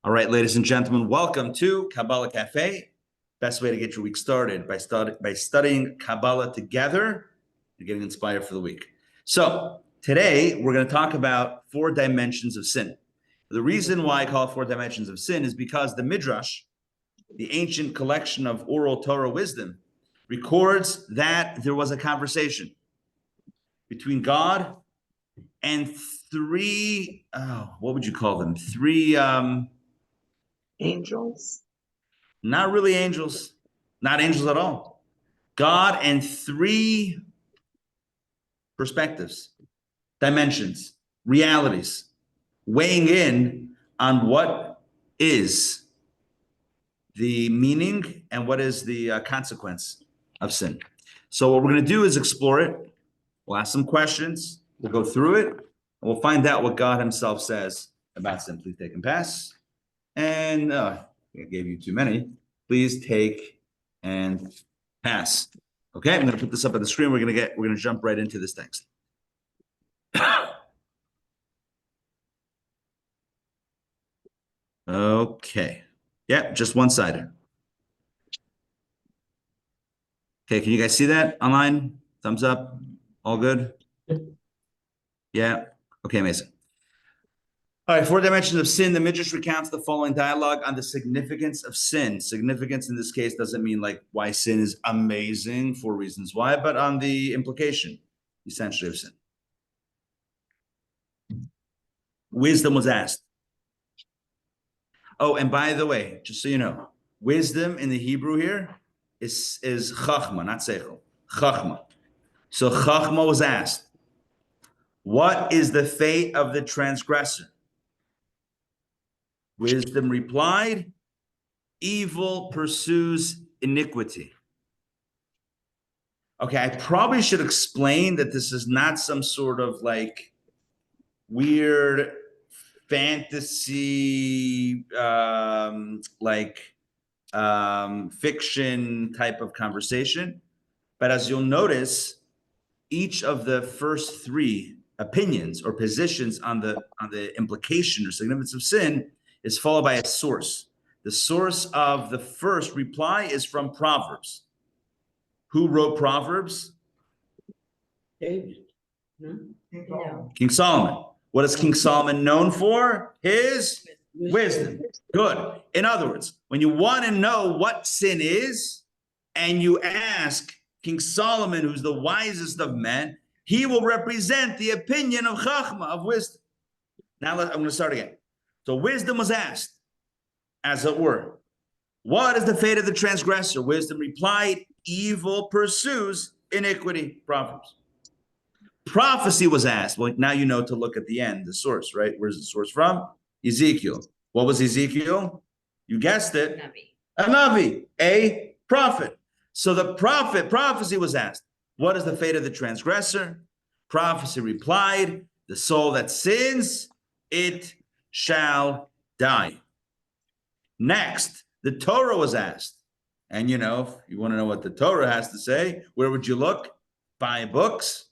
All right, ladies and gentlemen, welcome to Kabbalah Café. Best way to get your week started by studying Kabbalah together and getting inspired for the week. So today we're going to talk about 4 dimensions of sin. The reason why I call it 4 dimensions of sin is because the Midrash, the ancient collection of oral Torah wisdom, records that there was a conversation between God and 3, what would you call them? 3 angels? Not really angels, not angels at all. God and 3 perspectives, dimensions, realities, weighing in on what is the meaning and what is the consequence of sin. So what we're going to do is explore it. We'll ask some questions. We'll go through it. And we'll find out what God himself says about sin. Please take and pass. And I gave you too many. Please take and pass. Okay, I'm going to put this up on the screen. We're going to jump right into this text. Okay. Yeah, just one-sided. Okay, can you guys see that online? Thumbs up. All good? Yeah. Okay, amazing. All right, 4 dimensions of sin. The Midrash recounts the following dialogue on the significance of sin. Significance in this case doesn't mean like why sin is amazing, 4 reasons why, but on the implication, essentially, of sin. Wisdom was asked. Oh, and by the way, just so you know, wisdom in the Hebrew here is chachma, not seichel. Chachma. So chachma was asked, what is the fate of the transgressor? Wisdom replied, evil pursues iniquity. Okay, I probably should explain that this is not some sort of like weird fantasy, fiction type of conversation. But as you'll notice, each of the first 3 opinions or positions on the implication or significance of sin is followed by a source. The source of the first reply is from Proverbs. Who wrote Proverbs? David. King Solomon. What is King Solomon known for? His wisdom. Good. In other words, when you want to know what sin is, and you ask King Solomon, who's the wisest of men, he will represent the opinion of Chachma, of wisdom. Now I'm going to start again. So wisdom was asked, as it were, what is the fate of the transgressor? Wisdom replied, evil pursues iniquity. Proverbs. Prophecy was asked. Well, now you know to look at the end, the source, right? Where's the source from? Ezekiel. What was Ezekiel? You guessed it. A Navi, a prophet. So the prophecy was asked, what is the fate of the transgressor? Prophecy replied, the soul that sins, it shall die. Next, the Torah was asked. And you know, if you want to know what the Torah has to say, where would you look? 5 books.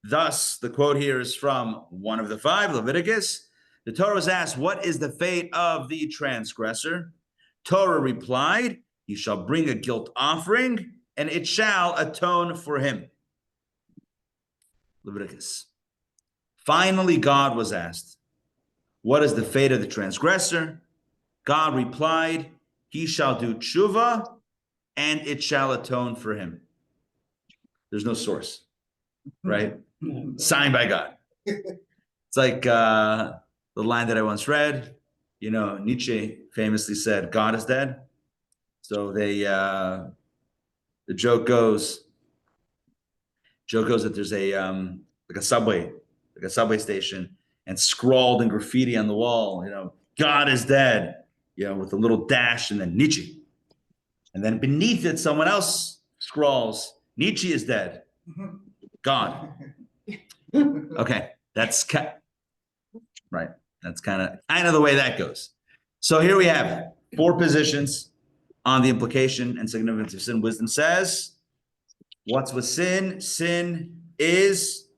Thus, the quote here is from one of the 5, Leviticus. The Torah was asked, what is the fate of the transgressor? Torah replied, he shall bring a guilt offering, and it shall atone for him. Leviticus. Finally, God was asked, what is the fate of the transgressor? God replied, he shall do tshuva, and it shall atone for him. There's no source, right? Signed by God. It's like the line that I once read, you know, Nietzsche famously said, God is dead. So the joke goes that there's a subway station, and scrawled in graffiti on the wall, you know, God is dead, you know, with a little dash and then Nietzsche. And then beneath it, someone else scrawls, Nietzsche is dead. God. Okay, that's right. That's kind of the way that goes. So here we have it. 4 positions on the implication and significance of sin. Wisdom says, what's with sin? Sin is,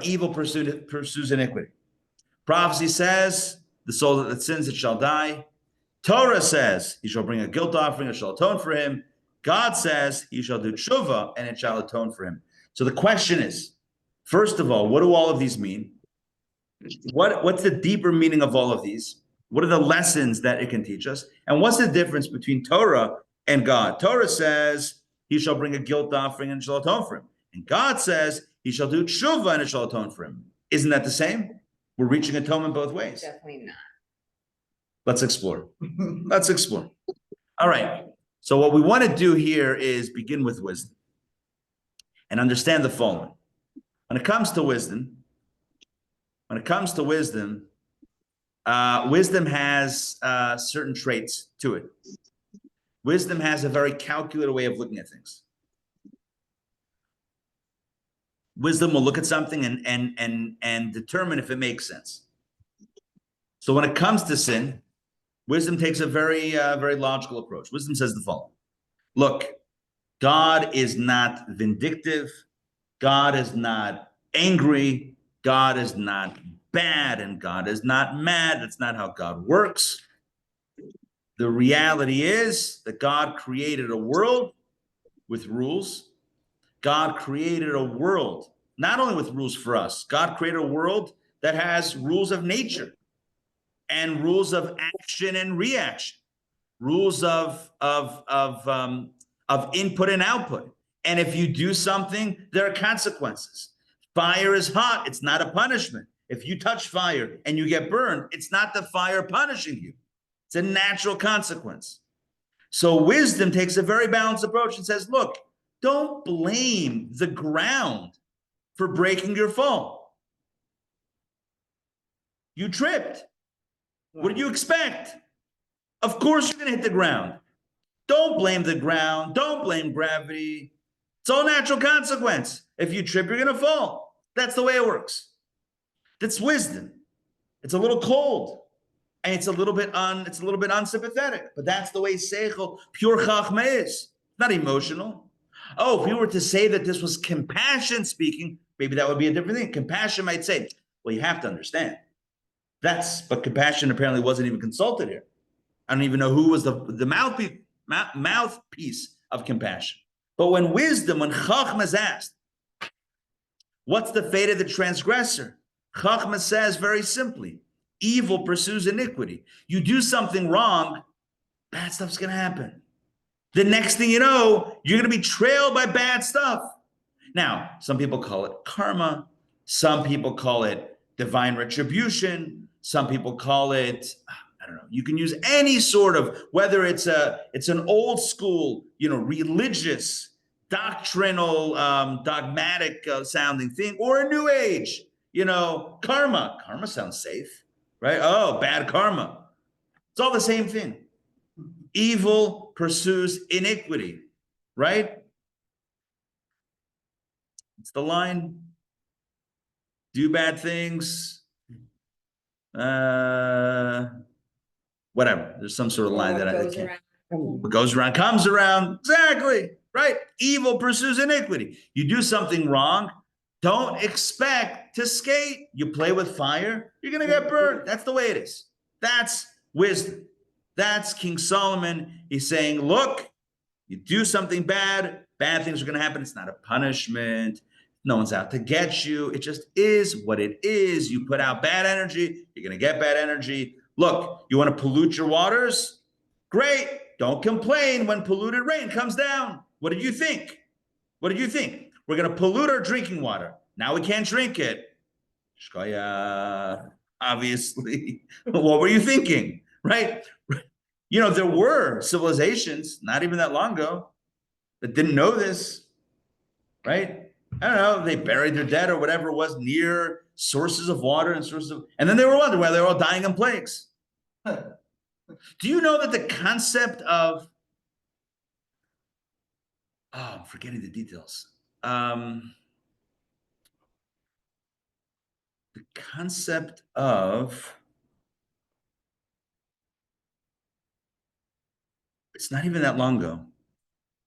evil pursues iniquity. Prophecy says, the soul that sins, it shall die. Torah says he shall bring a guilt offering, it shall atone for him. God says he shall do tshuva, and it shall atone for him. So the question is, first of all, what do all of these mean? What's the deeper meaning of all of these? What are the lessons that it can teach us? And what's the difference between Torah and God? Torah says he shall bring a guilt offering and it shall atone for him. And God says he shall do tshuva and it shall atone for him. Isn't that the same? We're reaching atonement both ways. Definitely not. Let's explore. Let's explore. All right. So what we want to do here is begin with wisdom and understand the following. When it comes to wisdom, wisdom has certain traits to it. Wisdom has a very calculated way of looking at things. Wisdom will look at something and determine if it makes sense. So when it comes to sin, wisdom takes a very logical approach. Wisdom says the following. Look, God is not vindictive. God is not angry. God is not bad, and God is not mad. That's not how God works. The reality is that God created a world with rules. God created a world, not only with rules for us, God created a world that has rules of nature and rules of action and reaction, rules of input and output. And if you do something, there are consequences. Fire is hot. It's not a punishment. If you touch fire and you get burned, it's not the fire punishing you. It's a natural consequence. So wisdom takes a very balanced approach and says, look, don't blame the ground for breaking your fall. You tripped. What did you expect? Of course you're going to hit the ground. Don't blame the ground. Don't blame gravity. It's all natural consequence. If you trip, you're going to fall. That's the way it works. That's wisdom. It's a little cold, and it's a little bit unsympathetic. But that's the way seichel, pure chachma is. It's not emotional. Oh, if we were to say that this was compassion speaking, maybe that would be a different thing. Compassion might say, well, you have to understand. But compassion apparently wasn't even consulted here. I don't even know who was the mouthpiece of compassion. But when Chachma is asked, what's the fate of the transgressor? Chachma says very simply, evil pursues iniquity. You do something wrong, bad stuff's going to happen. The next thing you know, you're going to be trailed by bad stuff. Now, some people call it karma. Some people call it divine retribution. Some people call it, I don't know, you can use any sort of, whether it's an old school, religious, doctrinal, dogmatic sounding thing, or a new age, karma. Karma sounds safe, right? Oh, bad karma. It's all the same thing. Evil pursues iniquity, right? It's the line. Do bad things. Whatever. There's some sort of line that I can't. What goes around comes around. Exactly. Right. Evil pursues iniquity. You do something wrong. Don't expect to skate. You play with fire, you're going to get burned. That's the way it is. That's wisdom. That's King Solomon. He's saying, look, you do something bad, bad things are going to happen. It's not a punishment. No one's out to get you. It just is what it is. You put out bad energy, you're going to get bad energy. Look, you want to pollute your waters? Great. Don't complain when polluted rain comes down. What did you think? What did you think? We're going to pollute our drinking water. Now we can't drink it. Shkoya, obviously. What were you thinking? Right? There were civilizations, not even that long ago, that didn't know this, right? I don't know, they buried their dead or whatever it was near sources of water and then they were wondering why they were all dying in plagues. Do you know that the concept of, I'm forgetting the details. The concept of, it's not even that long ago,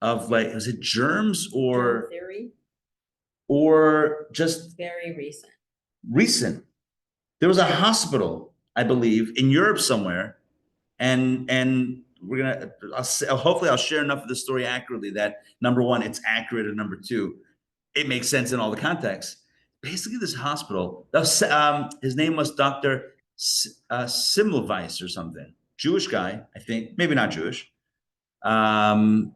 of like, is it germs or theory? Or just Very recent. There was a hospital I believe, in Europe somewhere, and we're gonna. Hopefully, I'll share enough of the story accurately that number one, it's accurate, and number two, it makes sense in all the contexts. Basically, this hospital, his name was Dr. Simmelweis or something, Jewish guy, I think, maybe not Jewish. And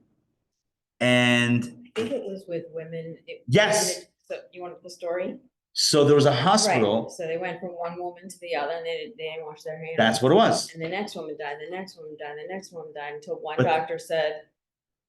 I think it was with women. Yes. So you want the story? So there was a Right, hospital. so they went from one woman to the other and they didn't wash their hands. That's what it was. And the next woman died, the next woman died, the next woman died, until one But- doctor said,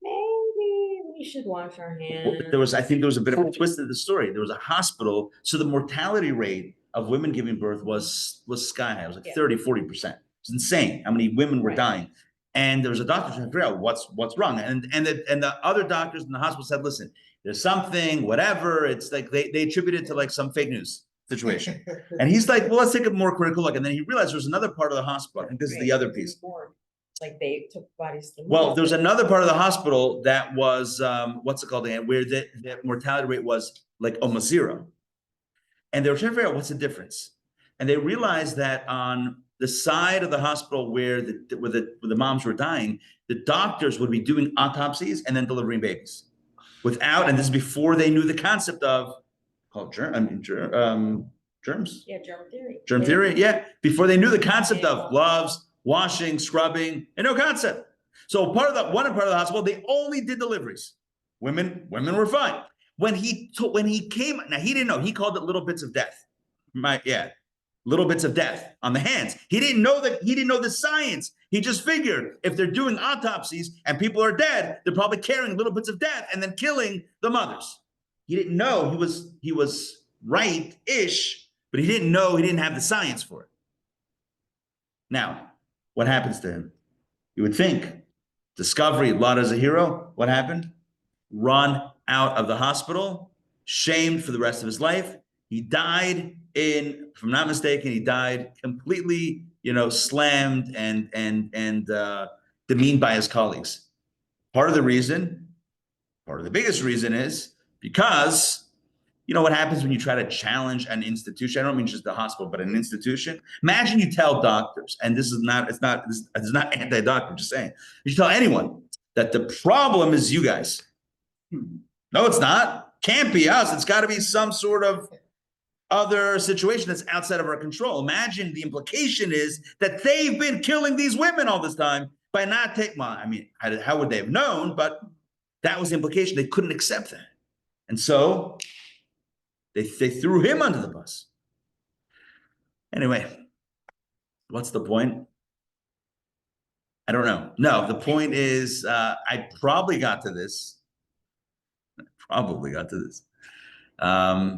maybe we should wash our hands. I think there was a bit of a twist to the story. There was a hospital, so the mortality rate of women giving birth was sky high. It was like Yeah. 30-40%. It's insane how many women were Right. dying. And there was a doctor trying to figure out what's wrong. And the other doctors in the hospital said, listen, there's something, whatever. It's like they attribute it to like some fake news situation. And he's like, well, let's take a more critical look. And then he realized there's another part of the hospital. I think this is the other piece. Like they took bodies to the Well, morgue. there's another part of the hospital that was, what's it called again, where the mortality rate was like almost zero. And they were trying to figure out what's the difference. And they realized that on the side of the hospital where the moms were dying, the doctors would be doing autopsies and then delivering babies without, and this is before they knew the concept of called germs. Yeah, germ theory. Germ theory, yeah. Before they knew the concept of gloves, washing, scrubbing, and no concept. So one part of the hospital, they only did deliveries. Women were fine. When he came, now he didn't know. He called it little bits of death. Little bits of death on the hands. He didn't know the science. He just figured if they're doing autopsies and people are dead, they're probably carrying little bits of death and then killing the mothers. He didn't know. He was right-ish, but he didn't know. He didn't have the science for it. Now, what happens to him? You would think, discovery, Lot as a hero. What happened? Run out of the hospital, shamed for the rest of his life. He died if I'm not mistaken, he died completely, slammed and demeaned by his colleagues. Part of the biggest reason is because what happens when you try to challenge an institution. I don't mean just the hospital, but an institution. Imagine you tell doctors, and it's not anti-doctor, I'm just saying. You tell anyone that the problem is you guys. No, it's not. Can't be us. It's got to be some sort of other situation that's outside of our control. Imagine the implication is that they've been killing these women all this time by not taking. Well, I mean, how would they have known? But that was the implication. They couldn't accept that, and so they threw him under the bus. Anyway, what's the point? I don't know. No, the point is, I probably got to this.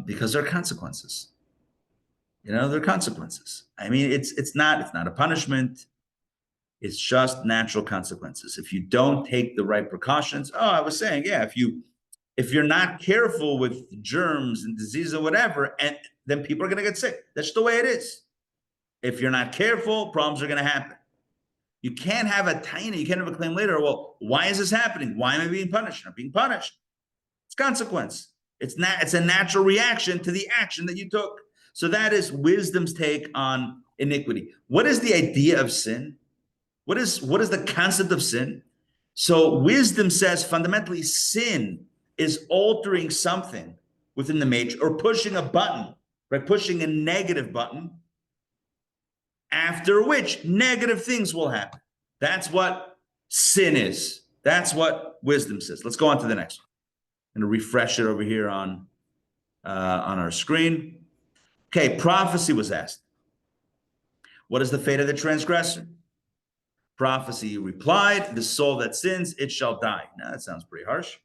Because there are consequences. There are consequences. I mean, it's not a punishment. It's just natural consequences. If you don't take the right precautions, I was saying, yeah, if you're not careful with germs and disease or whatever, and then people are going to get sick. That's the way it is. If you're not careful, problems are going to happen. You can't have a claim later. Well, why is this happening? Why am I being punished? I'm being punished. It's consequence. It's a natural reaction to the action that you took. So that is wisdom's take on iniquity. What is the idea of sin? What is the concept of sin? So wisdom says fundamentally sin is altering something within the matrix or pushing a button, right? Pushing a negative button, after which negative things will happen. That's what sin is. That's what wisdom says. Let's go on to the next one. I'm going to refresh it over here on our screen. Okay, prophecy was asked. What is the fate of the transgressor? Prophecy replied, the soul that sins, it shall die. Now, that sounds pretty harsh.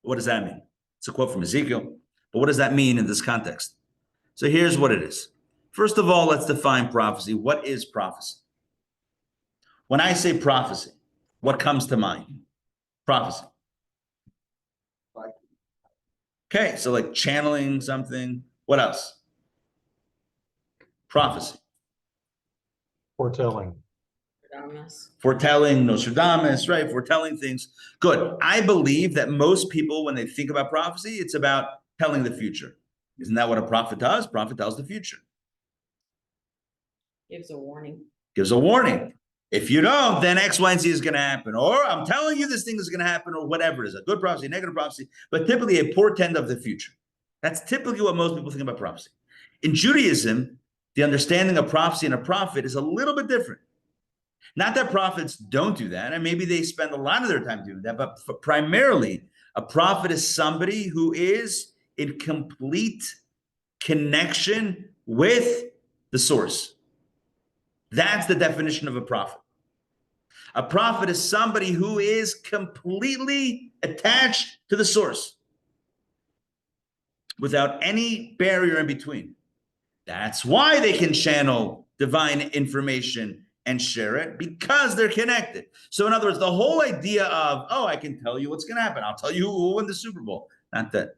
What does that mean? It's a quote from Ezekiel. But what does that mean in this context? So here's what it is. First of all, let's define prophecy. What is prophecy? When I say prophecy, what comes to mind? Prophecy. Okay, so like channeling something. What else? Prophecy. Foretelling. Foretelling, Nostradamus, right? Foretelling things. Good. I believe that most people, when they think about prophecy, it's about telling the future. Isn't that what a prophet does? Prophet tells the future. Gives a warning. Gives a warning. If you don't, then X, Y, and Z is going to happen. Or I'm telling you this thing is going to happen, or whatever it is, a good prophecy, negative prophecy, but typically a portent of the future. That's typically what most people think about prophecy. In Judaism, the understanding of prophecy and a prophet is a little bit different. Not that prophets don't do that, and maybe they spend a lot of their time doing that, but primarily, a prophet is somebody who is in complete connection with the source. That's the definition of a prophet. A prophet is somebody who is completely attached to the source without any barrier in between. That's why they can channel divine information and share it, because they're connected. So in other words, the whole idea of, oh, I can tell you what's going to happen. I'll tell you who will win the Super Bowl. Not that,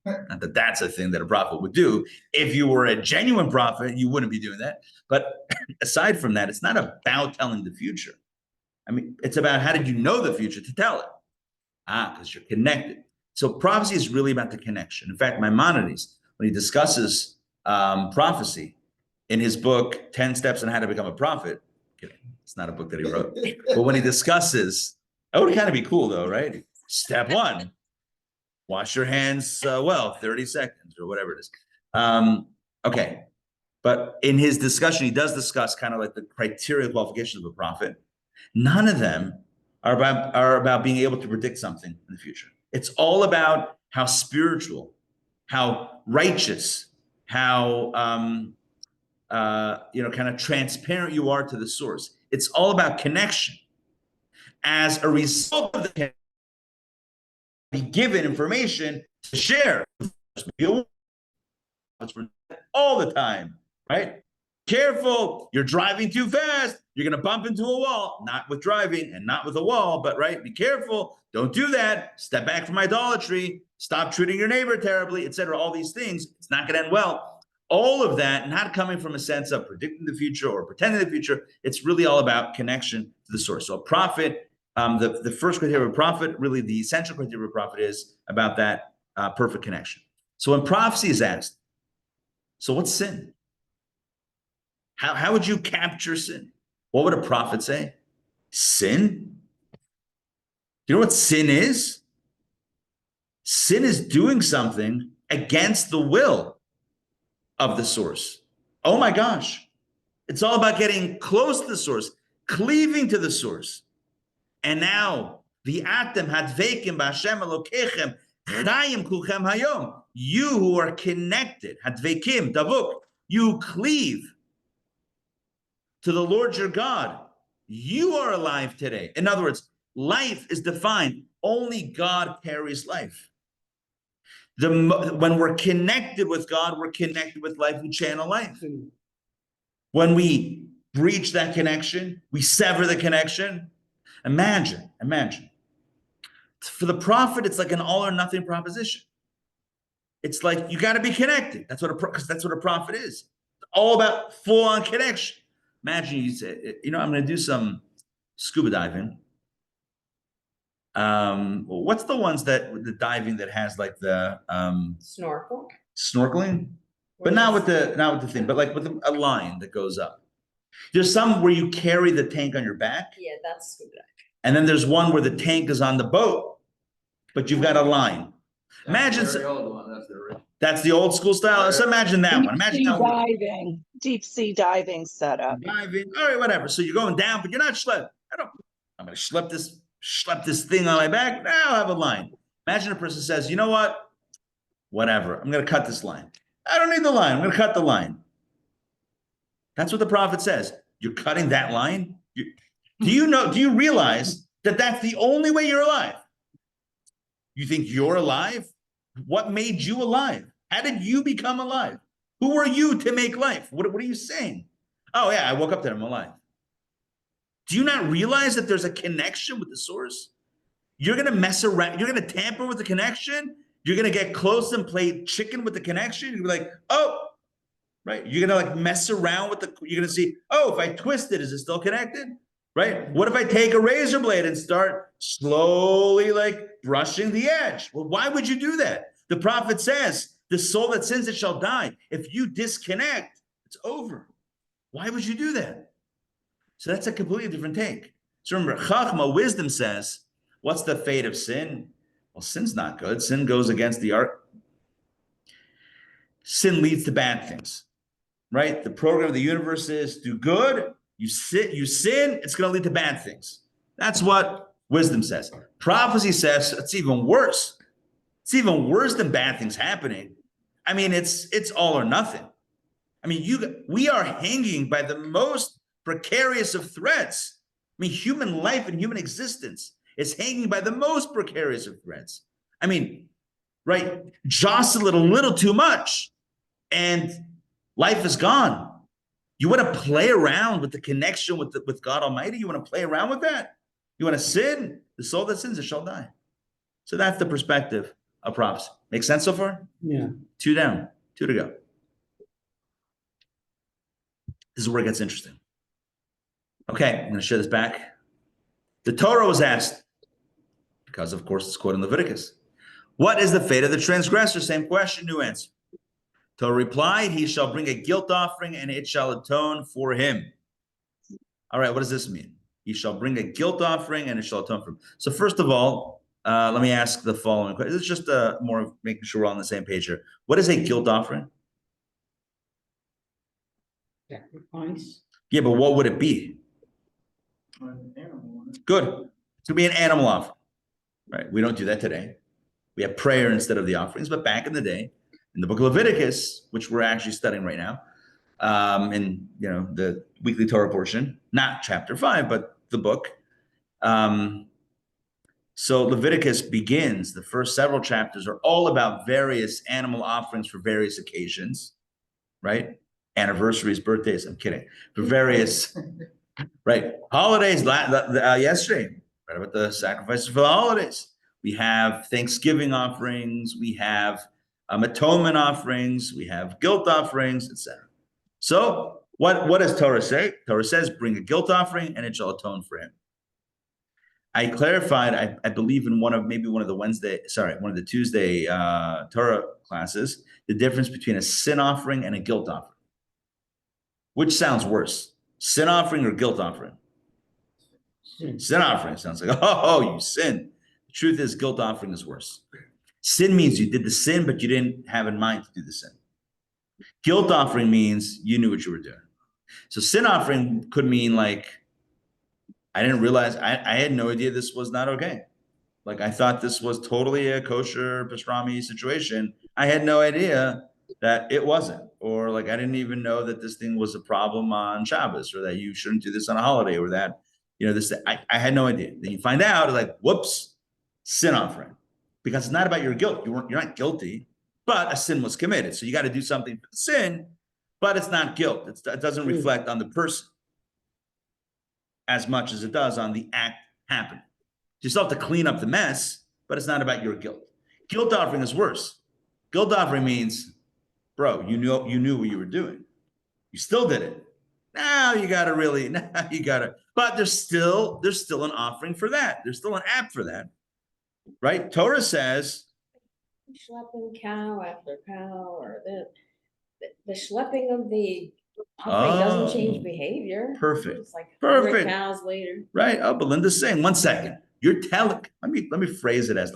not that that's a thing that a prophet would do. If you were a genuine prophet, you wouldn't be doing that. But aside from that, it's not about telling the future. I mean, it's about how did you know the future to tell it? Because you're connected. So prophecy is really about the connection. In fact, Maimonides, when he discusses prophecy in his book, 10 Steps on How to Become a Prophet, it's not a book that he wrote, but when he discusses, that would kind of be cool though, right? Step 1, wash your hands 30 seconds or whatever it is. Okay, but in his discussion, he does discuss kind of like the criteria qualifications of a prophet. None of them are about being able to predict something in the future. It's all about how spiritual, how righteous, how kind of transparent you are to the source. It's all about connection. As a result of the be given information to share all the time, right? Careful, you're driving too fast, you're going to bump into a wall. Not with driving and not with a wall, but right, be careful, don't do that, step back from idolatry, stop treating your neighbor terribly, etc. All these things, it's not going to end well. All of that not coming from a sense of predicting the future or pretending the future. It's really all about connection to the source. So a prophet, the first criteria of a prophet, really the essential criteria of a prophet is about that perfect connection. So when prophecy is asked, so what's sin? How would you capture sin? What would a prophet say? Sin? You know what sin is? Sin is doing something against the will of the source. Oh my gosh. It's all about getting close to the source, cleaving to the source. And now, v'atem hadvekim b'Hashem Elokechem chayim kulchem hayom. You who are connected, hadvekim, davuk, you cleave to the Lord your God. You are alive today. In other words, life is defined. Only God carries life. When we're connected with God, we're connected with life. We channel life. When we breach that connection, we sever the connection. Imagine. For the prophet, it's like an all or nothing proposition. It's like you got to be connected. That's what because that's what a prophet is. It's all about full on connection. Imagine you say, I'm going to do some scuba diving. What's the ones the diving that has like the snorkeling, but not with the thing, but like with a line that goes up. There's some where you carry the tank on your back. Yeah, that's scuba diving. And then there's one where the tank is on the boat, but you've got a line. Imagine the old one. That's the old school style. So imagine that one. Imagine deep sea diving setup. Diving, all right, whatever. So you're going down, but you're not schlepping. I'm going to schlep this thing on my back. Now I'll have a line. Imagine a person says, you know what? Whatever. I'm going to cut this line. I don't need the line. I'm going to cut the line. That's what the prophet says. You're cutting that line? Do you realize that that's the only way you're alive? You think you're alive? What made you alive? How did you become alive? Who are you to make life? What are you saying? Oh yeah, I woke up there, I'm alive. Do you not realize that there's a connection with the source? You're going to mess around. You're going to tamper with the connection. You're going to get close and play chicken with the connection. You're going to be like, oh, right. You're going to like mess around with you're going to see, oh, if I twist it, is it still connected? Right? What if I take a razor blade and start slowly like brushing the edge? Well, why would you do that? The prophet says, the soul that sins it shall die. If you disconnect, it's over. Why would you do that? So that's a completely different take. So remember, Chachma, wisdom says, what's the fate of sin? Well, sin's not good. Sin goes against the art. Sin leads to bad things, right? The program of the universe is do good. You sin, it's going to lead to bad things. That's what wisdom says. Prophecy says it's even worse. It's even worse than bad things happening. I mean, it's all or nothing. I mean, we are hanging by the most precarious of threads. I mean, human life and human existence is hanging by the most precarious of threads. I mean, right? Jostle it a little too much, and life is gone. You want to play around with the connection with God Almighty? You want to play around with that? You want to sin? The soul that sins, it shall die. So that's the perspective of prophecy. Make sense so far? Yeah. 2 down, 2 to go. This is where it gets interesting. Okay, I'm going to share this back. The Torah was asked, because of course it's quoted in Leviticus, what is the fate of the transgressor? Same question, new answer. Torah replied, he shall bring a guilt offering and it shall atone for him. All right, what does this mean? He shall bring a guilt offering and it shall atone for him. So first of all, let me ask the following question. It's just more of making sure we're all on the same page here. What is a guilt offering? Sacrifice. Yeah, but what would it be? Good. It's going to be an animal offering, right? We don't do that today. We have prayer instead of the offerings, but back in the day, in the book of Leviticus, which we're actually studying right now, in the weekly Torah portion, not chapter 5, but the book. So Leviticus begins, the first several chapters are all about various animal offerings for various occasions, right? Anniversaries, birthdays, I'm kidding. For various, right? Holidays, yesterday, right about the sacrifices for the holidays. We have Thanksgiving offerings, we have atonement offerings, we have guilt offerings, etc. So what does Torah say? Torah says, bring a guilt offering and it shall atone for him. I clarified, I believe in one of the Tuesday Torah classes, the difference between a sin offering and a guilt offering. Which sounds worse, sin offering or guilt offering? Sin offering sounds like, oh, you sin. The truth is, guilt offering is worse. Sin means you did the sin, but you didn't have in mind to do the sin. Guilt offering means you knew what you were doing. So sin offering could mean like, I didn't realize, I had no idea this was not okay. Like I thought this was totally a kosher pastrami situation. I had no idea that it wasn't. Or like I didn't even know that this thing was a problem on Shabbos, or that you shouldn't do this on a holiday, or that, I had no idea. Then you find out, like, whoops, sin offering. Because it's not about your guilt. You're not guilty, but a sin was committed. So you got to do something for the sin, but it's not guilt. It doesn't reflect on the person as much as it does on the act happening. You still have to clean up the mess, but it's not about your guilt. Guilt offering is worse. Guilt offering means, bro, you knew what you were doing. You still did it. Now but there's still an offering for that. There's still an app for that, right? Torah says, schlepping cow after cow, or the schlepping of the offering doesn't change behavior. Perfect. It's like Perfect. cows later. Right. Oh, Belinda's saying, 1 second. You're telling. Let me phrase it as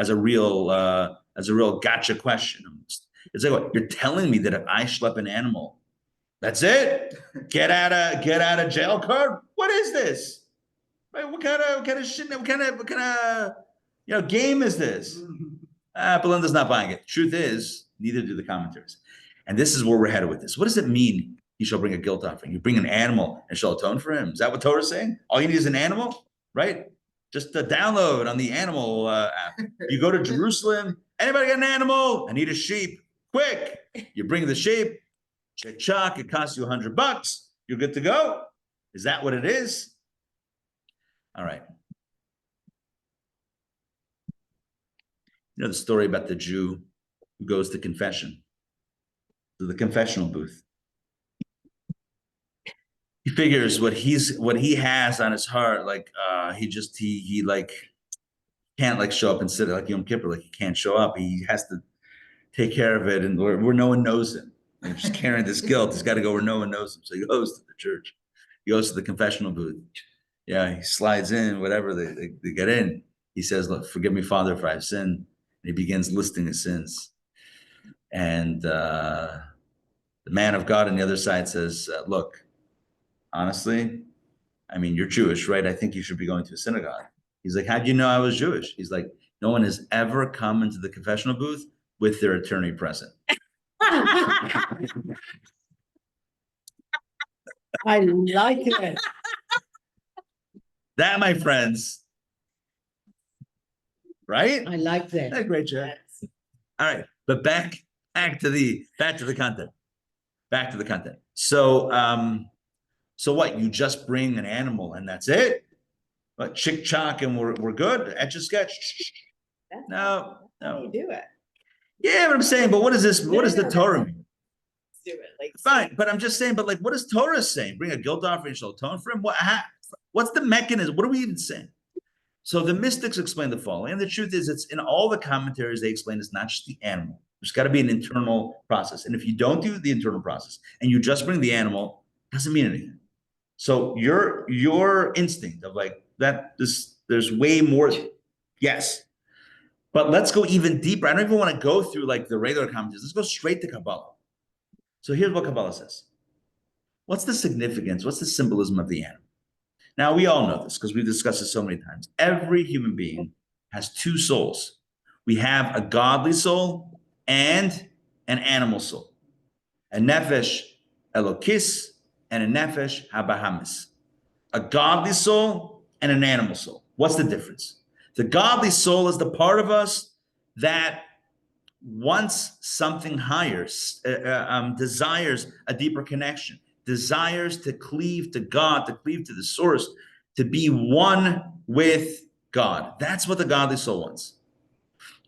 a real gotcha question. It's like, what? You're telling me that if I schlep an animal, that's it? Get out of jail card? What is this? Right? What kind of shit? What kind of game is this? Belinda's not buying it. Truth is, neither do the commentaries. And this is where we're headed with this. What does it mean? He shall bring a guilt offering. You bring an animal and shall atone for him. Is that what Torah is saying? All you need is an animal, right? Just a download on the animal app. You go to Jerusalem. Anybody got an animal? I need a sheep. Quick! You bring the sheep. Chuck. It costs you $100. You're good to go. Is that what it is? All right. You know the story about the Jew who goes to confession, to the confessional booth. He figures what he has on his heart, like he like can't like show up and sit like Yom Kippur, like he can't show up. He has to take care of it, and where no one knows him. And just carrying this guilt. He's got to go where no one knows him. So he goes to the church. He goes to the confessional booth. Yeah, he slides in, whatever, they get in. He says, look, forgive me, Father, if I've sinned. And he begins listing his sins. And the man of God on the other side says, look, honestly, I mean, you're Jewish, right? I think you should be going to a synagogue. He's like, how'd you know I was Jewish? He's like, no one has ever come into the confessional booth with their attorney present. I like it. That, my friends, right? I like that. That's a great job. All right, but back to the content. Back to the content. So so what? You just bring an animal and that's it? But chick chock and we're good? Etch a sketch? No. How do you do it? Yeah, but I'm saying, but what is this? What does the No. Torah mean? Do it like Fine, but I'm just saying, but like, what is Torah saying? Bring a guilt offering, shall atone for him? What's the mechanism? What are we even saying? So the mystics explain the following, and the truth is, it's in all the commentaries they explain it's not just the animal. There's got to be an internal process, and if you don't do the internal process and you just bring the animal, it doesn't mean anything. So your instinct of like that, there's way more. Yes. But let's go even deeper. I don't even want to go through like the regular commentaries. Let's go straight to Kabbalah. So here's what Kabbalah says. What's the significance? What's the symbolism of the animal? Now, we all know this because we've discussed this so many times. Every human being has two souls. We have a godly soul and an animal soul. A nefesh elokis and a nefesh habahamis. A godly soul and an animal soul. What's the difference? The godly soul is the part of us that wants something higher, desires a deeper connection, desires to cleave to God, to cleave to the source, to be one with God. That's what the godly soul wants.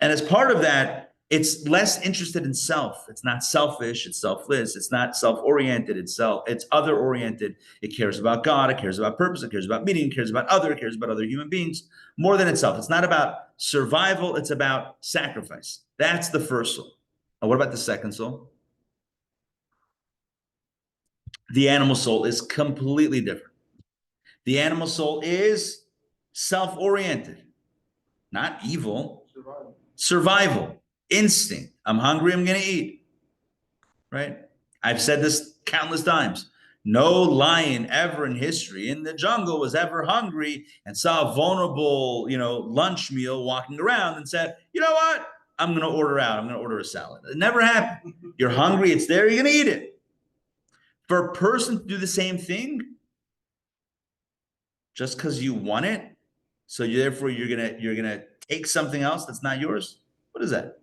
And as part of that, it's less interested in self. It's not selfish, it's selfless. It's not self-oriented, it's other-oriented. It cares about God, it cares about purpose, it cares about meaning, it cares about other human beings, more than itself. It's not about survival, it's about sacrifice. That's the first soul. And what about the second soul? The animal soul is completely different. The animal soul is self-oriented, not evil. Survival. Instinct. I'm hungry, I'm going to eat. Right? I've said this countless times. No lion ever in history in the jungle was ever hungry and saw a vulnerable, lunch meal walking around and said, you know what? I'm going to order out. I'm going to order a salad. It never happened. You're hungry. It's there. You're going to eat it. For a person to do the same thing, just because you want it, so therefore you're gonna take something else that's not yours. What is that?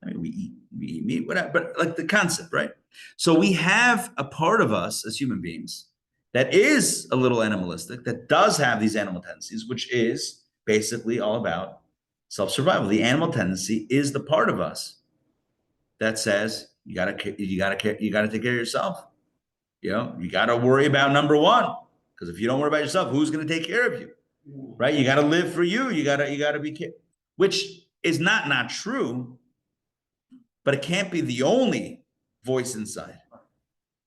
I mean, we eat meat, whatever, but like the concept, right? So we have a part of us as human beings that is a little animalistic, that does have these animal tendencies, which is basically all about self-survival. The animal tendency is the part of us that says you gotta take care of yourself. You gotta worry about number one, because if you don't worry about yourself, who's gonna take care of you, right? You gotta live for you. You gotta be careful, which is not true. But it can't be the only voice inside.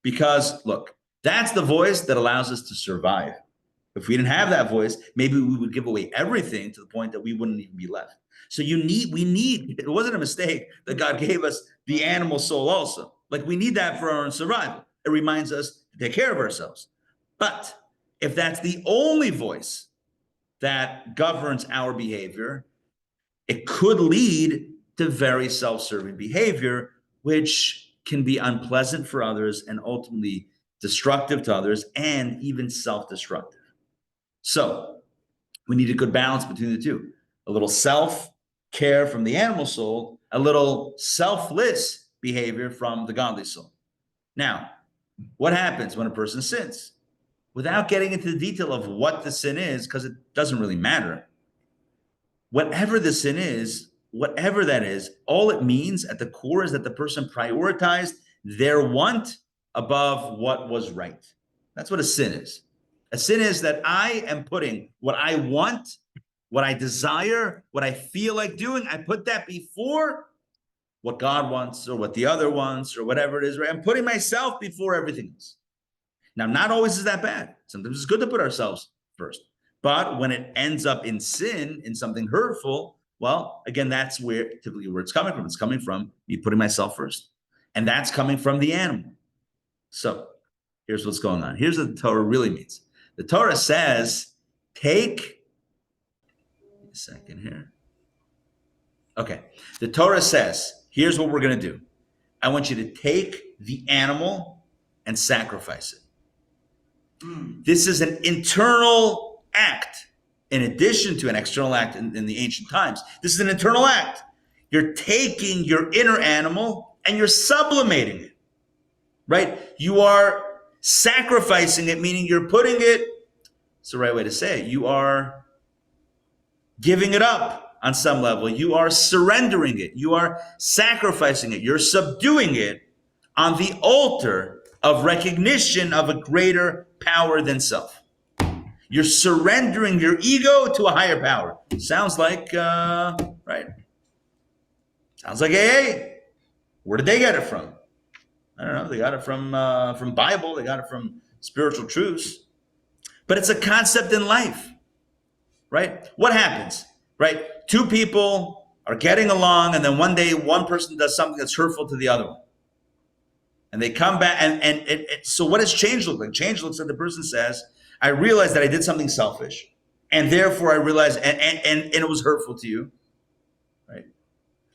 Because look, that's the voice that allows us to survive. If we didn't have that voice, maybe we would give away everything to the point that we wouldn't even be left. So it wasn't a mistake that God gave us the animal soul also. Like we need that for our own survival. It reminds us to take care of ourselves. But if that's the only voice that governs our behavior, it could lead to very self-serving behavior, which can be unpleasant for others and ultimately destructive to others and even self-destructive. So we need a good balance between the two. A little self-care from the animal soul, a little selfless behavior from the godly soul. Now, what happens when a person sins? Without getting into the detail of what the sin is, because it doesn't really matter, whatever the sin is, whatever that is, all it means at the core is that the person prioritized their want above what was right. That's what a sin is. A sin is that I am putting what I want, what I desire, what I feel like doing, I put that before what God wants or what the other wants or whatever it is, right? I'm putting myself before everything else. Now, not always is that bad. Sometimes it's good to put ourselves first. But when it ends up in sin, in something hurtful, well, again, that's typically where it's coming from. It's coming from me putting myself first. And that's coming from the animal. So here's what's going on. Here's what the Torah really means. The Torah says, take a second here. Okay. The Torah says, here's what we're going to do. I want you to take the animal and sacrifice it. This is an internal act in addition to an external act in the ancient times. This is an internal act. You're taking your inner animal and you're sublimating it, right? You are sacrificing it, meaning you're putting it, it's the right way to say it, you are giving it up on some level. You are surrendering it. You are sacrificing it. You're subduing it on the altar of recognition of a greater power than self. You're surrendering your ego to a higher power. Sounds like, right? Sounds like AA. Where did they get it from? I don't know. They got it from Bible. They got it from spiritual truths. But it's a concept in life, right? What happens, right? Two people are getting along, and then one day one person does something that's hurtful to the other one. And they come back, and so what does change look like? Change looks like the person says, I realized that I did something selfish, and therefore I realized, and it was hurtful to you, right?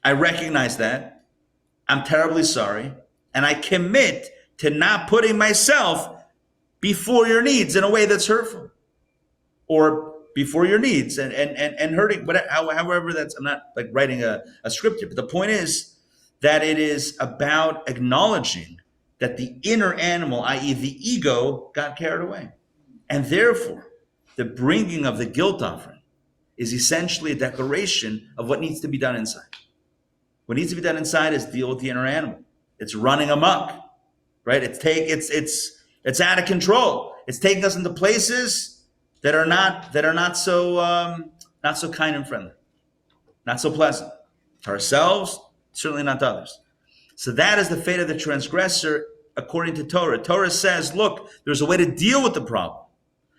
I recognize that. I'm terribly sorry, and I commit to not putting myself before your needs in a way that's hurtful, or before your needs and hurting, but however that's, I'm not like writing a script here, but the point is that it is about acknowledging that the inner animal, i.e. the ego, got carried away. And therefore, the bringing of the guilt offering is essentially a declaration of what needs to be done inside. What needs to be done inside is deal with the inner animal. It's running amok, right? It's out of control. It's taking us into places that are not so kind and friendly, not so pleasant to ourselves, certainly not to others. So that is the fate of the transgressor according to Torah. Torah says, look, there's a way to deal with the problem.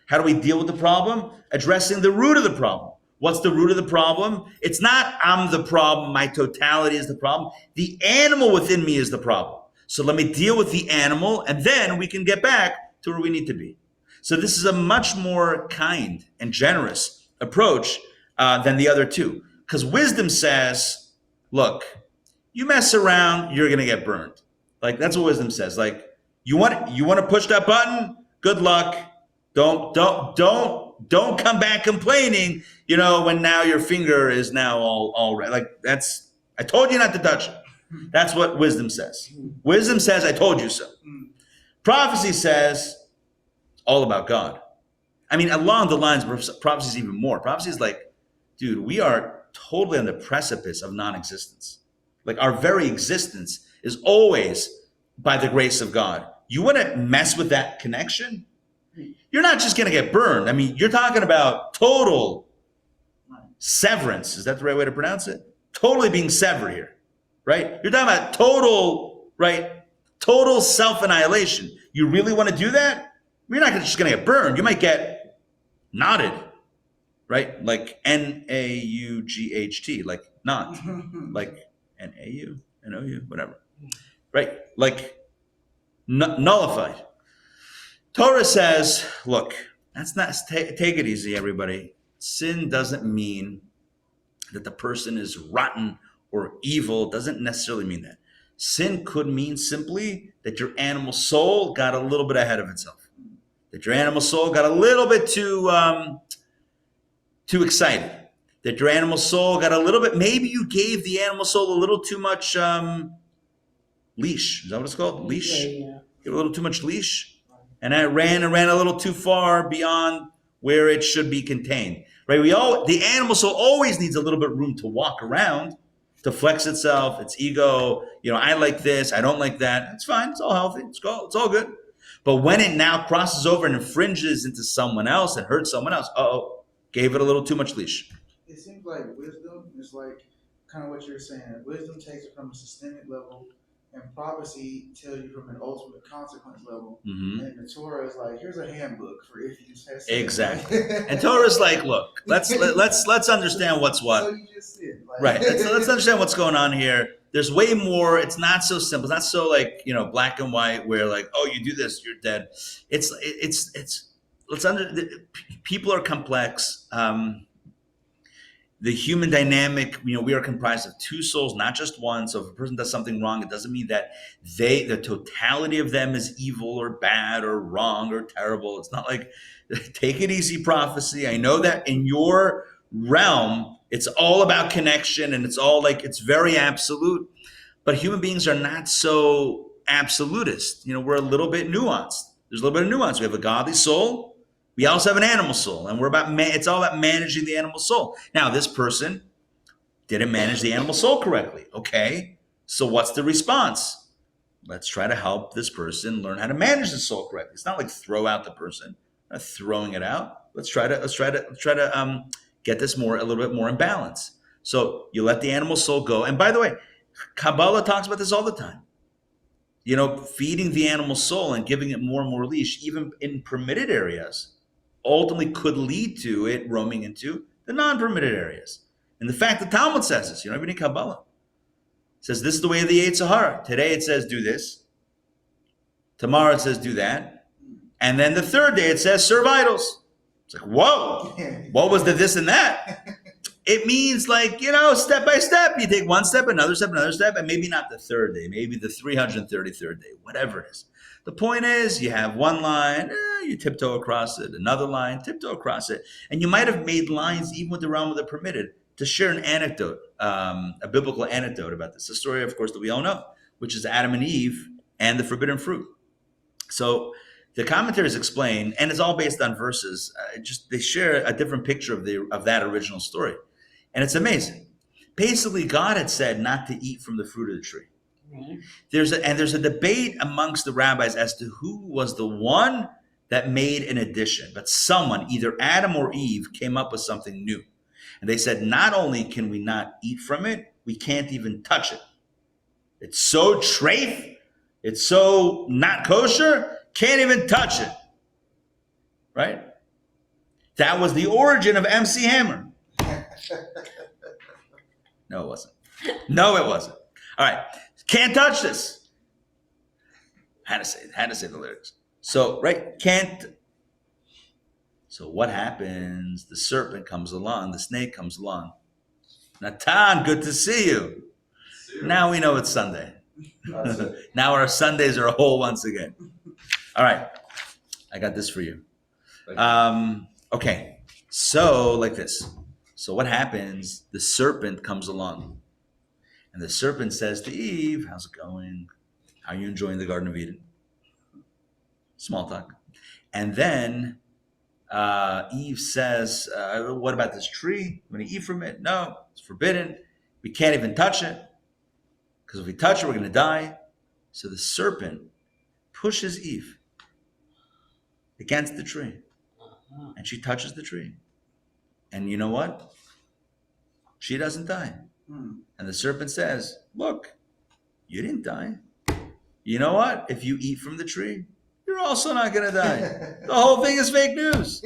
How do we deal with the problem? Addressing the root of the problem. What's the root of the problem? It's not I'm the problem, my totality is the problem. The animal within me is the problem. So let me deal with the animal, and then we can get back to where we need to be. So this is a much more kind and generous approach than the other two. Because wisdom says, look, you mess around, you're going to get burned. Like, that's what wisdom says. Like, you want to push that button? Good luck. Don't come back complaining, when now your finger is now all right. Like, I told you not to touch it. That's what wisdom says. Wisdom says, I told you so. Prophecy says, it's all about God. I mean, along the lines, prophecy is even more. Prophecy is like, dude, we are totally on the precipice of non-existence. Like, our very existence is always by the grace of God. You want to mess with that connection? You're not just going to get burned. I mean, you're talking about total severance. Is that the right way to pronounce it? Totally being severed here, right? You're talking about total self-annihilation. You really want to do that? You're not just going to get burned. You might get knotted, right? Like N-A-U-G-H-T, like not, like N-A-U, N-O-U, whatever, right? Like nullified. Torah says, look, that's not, take it easy, everybody. Sin doesn't mean that the person is rotten or evil. It doesn't necessarily mean that. Sin could mean simply that your animal soul got a little bit ahead of itself. That your animal soul got a little bit too excited. That your animal soul got a little bit, maybe you gave the animal soul a little too much leash. Is that what it's called? Leash? Yeah. Give a little too much leash. And I ran a little too far beyond where it should be contained. Right? The animal soul always needs a little bit of room to walk around, to flex itself, its ego. I like this, I don't like that. It's fine, it's all healthy, it's all good. But when it now crosses over and infringes into someone else and hurts someone else, gave it a little too much leash. It seems like wisdom is like kind of what you're saying. Wisdom takes it from a systemic level, and prophecy tells you from an ultimate consequence level. Mm-hmm. And the Torah is like, here's a handbook for if you say so. Exactly. And Torah's like, look, let's understand what's what. So you just said, like, Right. Let's understand what's going on here. There's way more. It's not so simple. It's not so like, black and white where like, oh, you do this, you're dead. People are complex. The human dynamic, we are comprised of two souls, not just one. So if a person does something wrong, it doesn't mean that the totality of them is evil or bad or wrong or terrible. It's not like, take it easy, prophecy. I know that in your realm, it's all about connection and it's all like, it's very absolute. But human beings are not so absolutist. We're a little bit nuanced. There's a little bit of nuance. We have a godly soul. We also have an animal soul, and it's all about managing the animal soul. Now, this person didn't manage the animal soul correctly. Okay, so what's the response? Let's try to help this person learn how to manage the soul correctly. It's not like throw out the person, not throwing it out. Let's try to get this a little bit more in balance. So you let the animal soul go. And by the way, Kabbalah talks about this all the time. Feeding the animal soul and giving it more and more leash, even in permitted areas, ultimately could lead to it roaming into the non-permitted areas. And the fact the Talmud says this, even in Kabbalah, it says this is the way of the Yetzer Hara. Today it says do this. Tomorrow it says do that. And then the third day it says serve idols. It's like, whoa, what was the this and that? It means like, step by step. You take one step, another step, and maybe not the third day, maybe the 333rd day, whatever it is. The point is, you have one line, you tiptoe across it, another line, tiptoe across it. And you might have made lines even with the realm of the permitted. To share an anecdote, a biblical anecdote about this, a story, of course, that we all know, which is Adam and Eve and the forbidden fruit. So the commentaries explain, and it's all based on verses, they share a different picture of that original story. And it's amazing. Basically, God had said not to eat from the fruit of the tree. Right. There's a debate amongst the rabbis as to who was the one that made an addition, but someone, either Adam or Eve, came up with something new. And they said, not only can we not eat from it, we can't even touch it. It's so treif, it's so not kosher, can't even touch it. Right? That was the origin of MC Hammer. No, it wasn't. All right. Can't touch this. Had to say the lyrics. So, right, can't. So what happens? The serpent comes along, the snake comes along. Natan, good to see you. Now we know it's Sunday. Now our Sundays are whole once again. All right. I got this for you. Okay. So like this. So what happens? The serpent comes along. And the serpent says to Eve, how's it going? How are you enjoying the Garden of Eden? Small talk. And then Eve says, what about this tree? I'm going to eat from it? No, it's forbidden. We can't even touch it. Because if we touch it, we're going to die. So the serpent pushes Eve against the tree. And she touches the tree. And you know what? She doesn't die. And the serpent says, look, you didn't die. You know what? If you eat from the tree, you're also not going to die. The whole thing is fake news.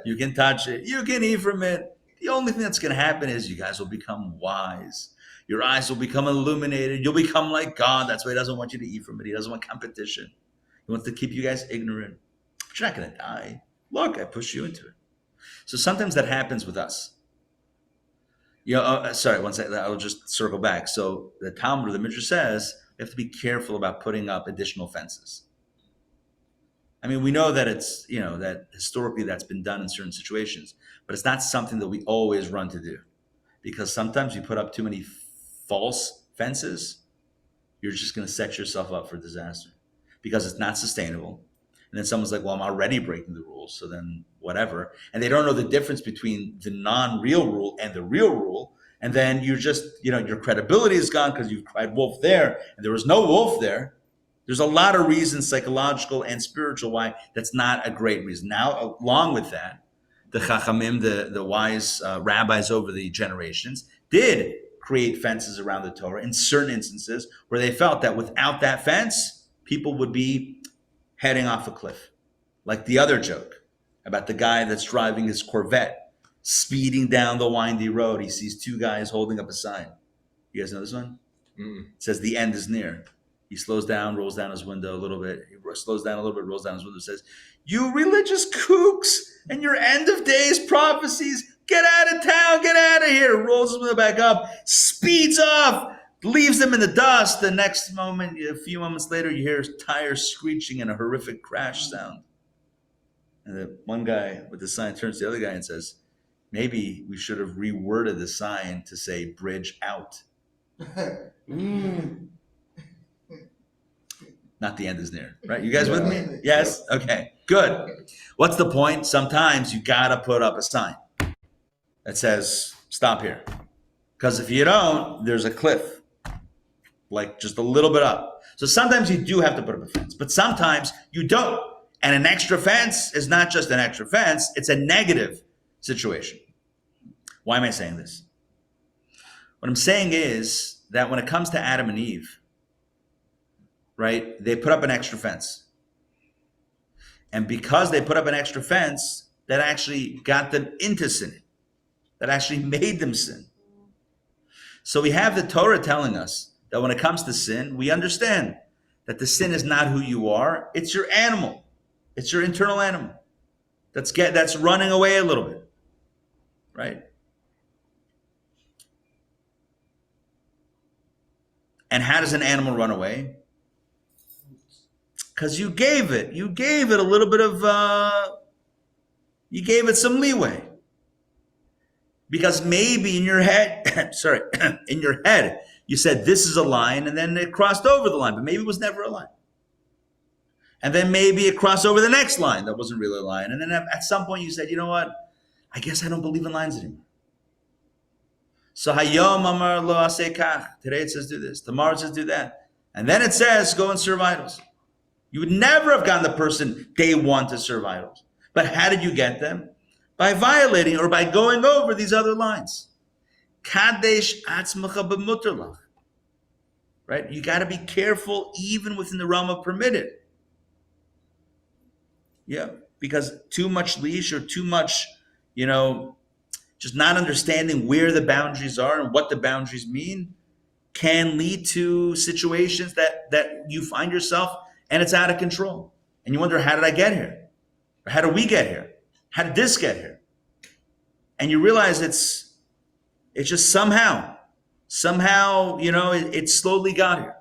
You can touch it. You can eat from it. The only thing that's going to happen is you guys will become wise. Your eyes will become illuminated. You'll become like God. That's why he doesn't want you to eat from it. He doesn't want competition. He wants to keep you guys ignorant. But you're not going to die. Look, I pushed you into it. So sometimes that happens with us. Sorry, one second. I'll just circle back. So the Talmud, the Midrash says, we have to be careful about putting up additional fences. I mean, we know that it's, that historically that's been done in certain situations, but it's not something that we always run to do. Because sometimes you put up too many false fences, you're just going to set yourself up for disaster because it's not sustainable. And then someone's like, well, I'm already breaking the rules, so then whatever. And they don't know the difference between the non-real rule and the real rule. And then you're just, your credibility is gone because you've cried wolf there, and there was no wolf there. There's a lot of reasons, psychological and spiritual, why that's not a great reason. Now, along with that, the Chachamim, the wise rabbis over the generations, did create fences around the Torah in certain instances where they felt that without that fence, people would be heading off a cliff. Like the other joke about the guy that's driving his Corvette, speeding down the windy road. He sees two guys holding up a sign. You guys know this one? It says the end is near. He slows down, rolls down his window a little bit. He slows down a little bit, rolls down his window, says, "You religious kooks and your end of days prophecies, get out of town, get out of here." Rolls his window back up, speeds off, leaves them in the dust. The next moment, a few moments later, you hear tires screeching and a horrific crash sound. And the one guy with the sign turns to the other guy and says, "Maybe we should have reworded the sign to say bridge out." Not the end is near, right? You guys with me? Yes? Okay, good. What's the point? Sometimes you gotta put up a sign that says, stop here. Because if you don't, there's a cliff, like just a little bit up. So sometimes you do have to put up a fence, but sometimes you don't. And an extra fence is not just an extra fence, it's a negative situation. Why am I saying this? What I'm saying is that when it comes to Adam and Eve, right, they put up an extra fence. And because they put up an extra fence, that actually got them into sin. That actually made them sin. So we have the Torah telling us that when it comes to sin, we understand that the sin is not who you are, it's your animal. It's your internal animal that's running away a little bit, right? And how does an animal run away? Because you gave it a little bit of, you gave it some leeway. Because maybe in your head, in your head, you said this is a line, and then it crossed over the line, but maybe it was never a line. And then maybe it crossed over the next line that wasn't really a line. And then at some point you said, you know what? I guess I don't believe in lines anymore. So hayom amar lo aseh kach. Today it says do this. Tomorrow it says do that. And then it says go and serve idols. You would never have gotten the person day one to serve idols. But how did you get them? By violating or by going over these other lines. Kadesh atzmacha b'mutar lach. Right? You got to be careful even within the realm of permitted. Yeah, because too much leash or too much, just not understanding where the boundaries are and what the boundaries mean can lead to situations that you find yourself and it's out of control. And you wonder, how did I get here? Or how did we get here? How did this get here? And you realize it's just somehow, it slowly got here.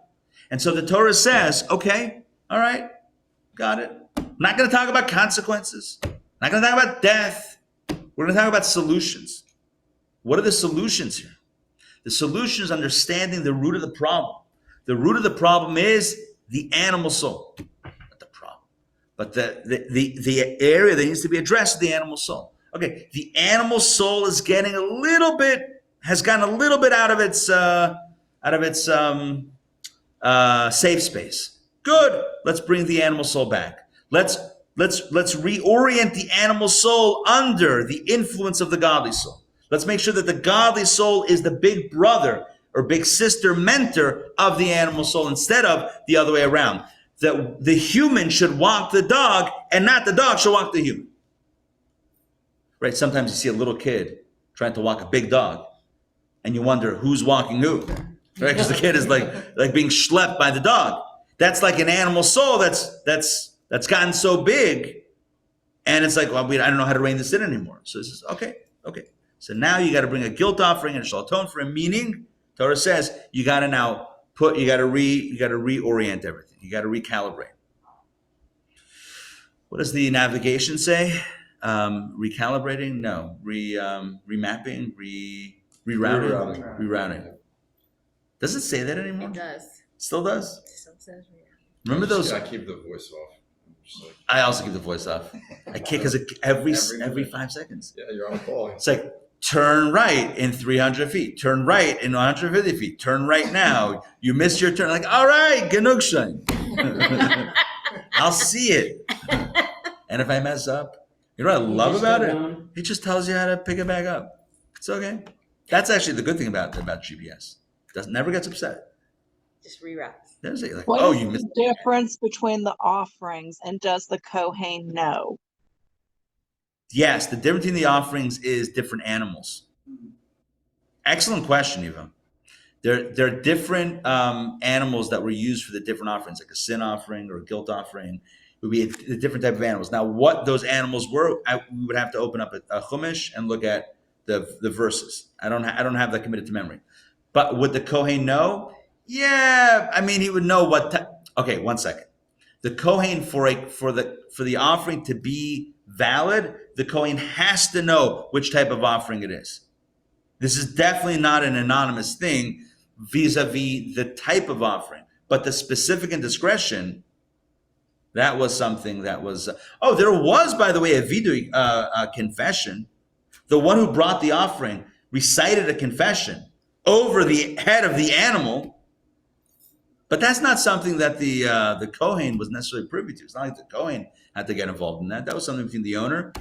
And so the Torah says, okay, all right, got it. I'm not going to talk about consequences. I'm not going to talk about death. We're going to talk about solutions. What are the solutions here? The solution is understanding the root of the problem. The root of the problem is the animal soul. Not the problem. But the area that needs to be addressed is the animal soul. Okay, the animal soul is getting has gotten a little bit out of its safe space. Good. Let's bring the animal soul back. Let's reorient the animal soul under the influence of the godly soul. Let's make sure that the godly soul is the big brother or big sister mentor of the animal soul instead of the other way around. That the human should walk the dog and not the dog should walk the human. Right? Sometimes you see a little kid trying to walk a big dog and you wonder who's walking who. Right? Because the kid is like being schlepped by the dog. That's like an animal soul that's gotten so big, and it's like, well, I don't know how to rein this in anymore. So this is okay. So now you got to bring a guilt offering and it shall atone for him. Meaning, Torah says you got to reorient everything. You got to recalibrate. What does the navigation say? Recalibrating? No. Remapping? Rerouting. Does it say that anymore? It does. Still does? It still says rerouting. Remember those? I keep the voice off. I also keep the voice off. I kick every 5 seconds. Yeah, you're on call. It's like, turn right in 300 feet. Turn right in 150 feet. Turn right now. You missed your turn. Like, all right, Genugschein. I'll see it. And if I mess up, you know what I love about it? It just tells you how to pick it back up. It's okay. That's actually the good thing about GPS. Never gets upset. Just reroutes. Doesn't say like, What oh, is you missed. the difference between the offerings, and does the Kohen know? Yes, the difference between the offerings is different animals. Excellent question, Eva. There are different animals that were used for the different offerings, like a sin offering or a guilt offering. It would be a different type of animals. Now, what those animals were, we would have to open up a chumash and look at the verses. I don't have that committed to memory. But would the Kohen know? Yeah, I mean, he would know what. Okay, 1 second. The Kohen for the offering to be valid, the Kohen has to know which type of offering it is. This is definitely not an anonymous thing vis-a-vis the type of offering, but the specific indiscretion, that was something that was. There was, by the way, a vidui confession. The one who brought the offering recited a confession over the head of the animal, but that's not something that the Kohen was necessarily privy to. It's not like the Kohen had to get involved in that. That was something between the owner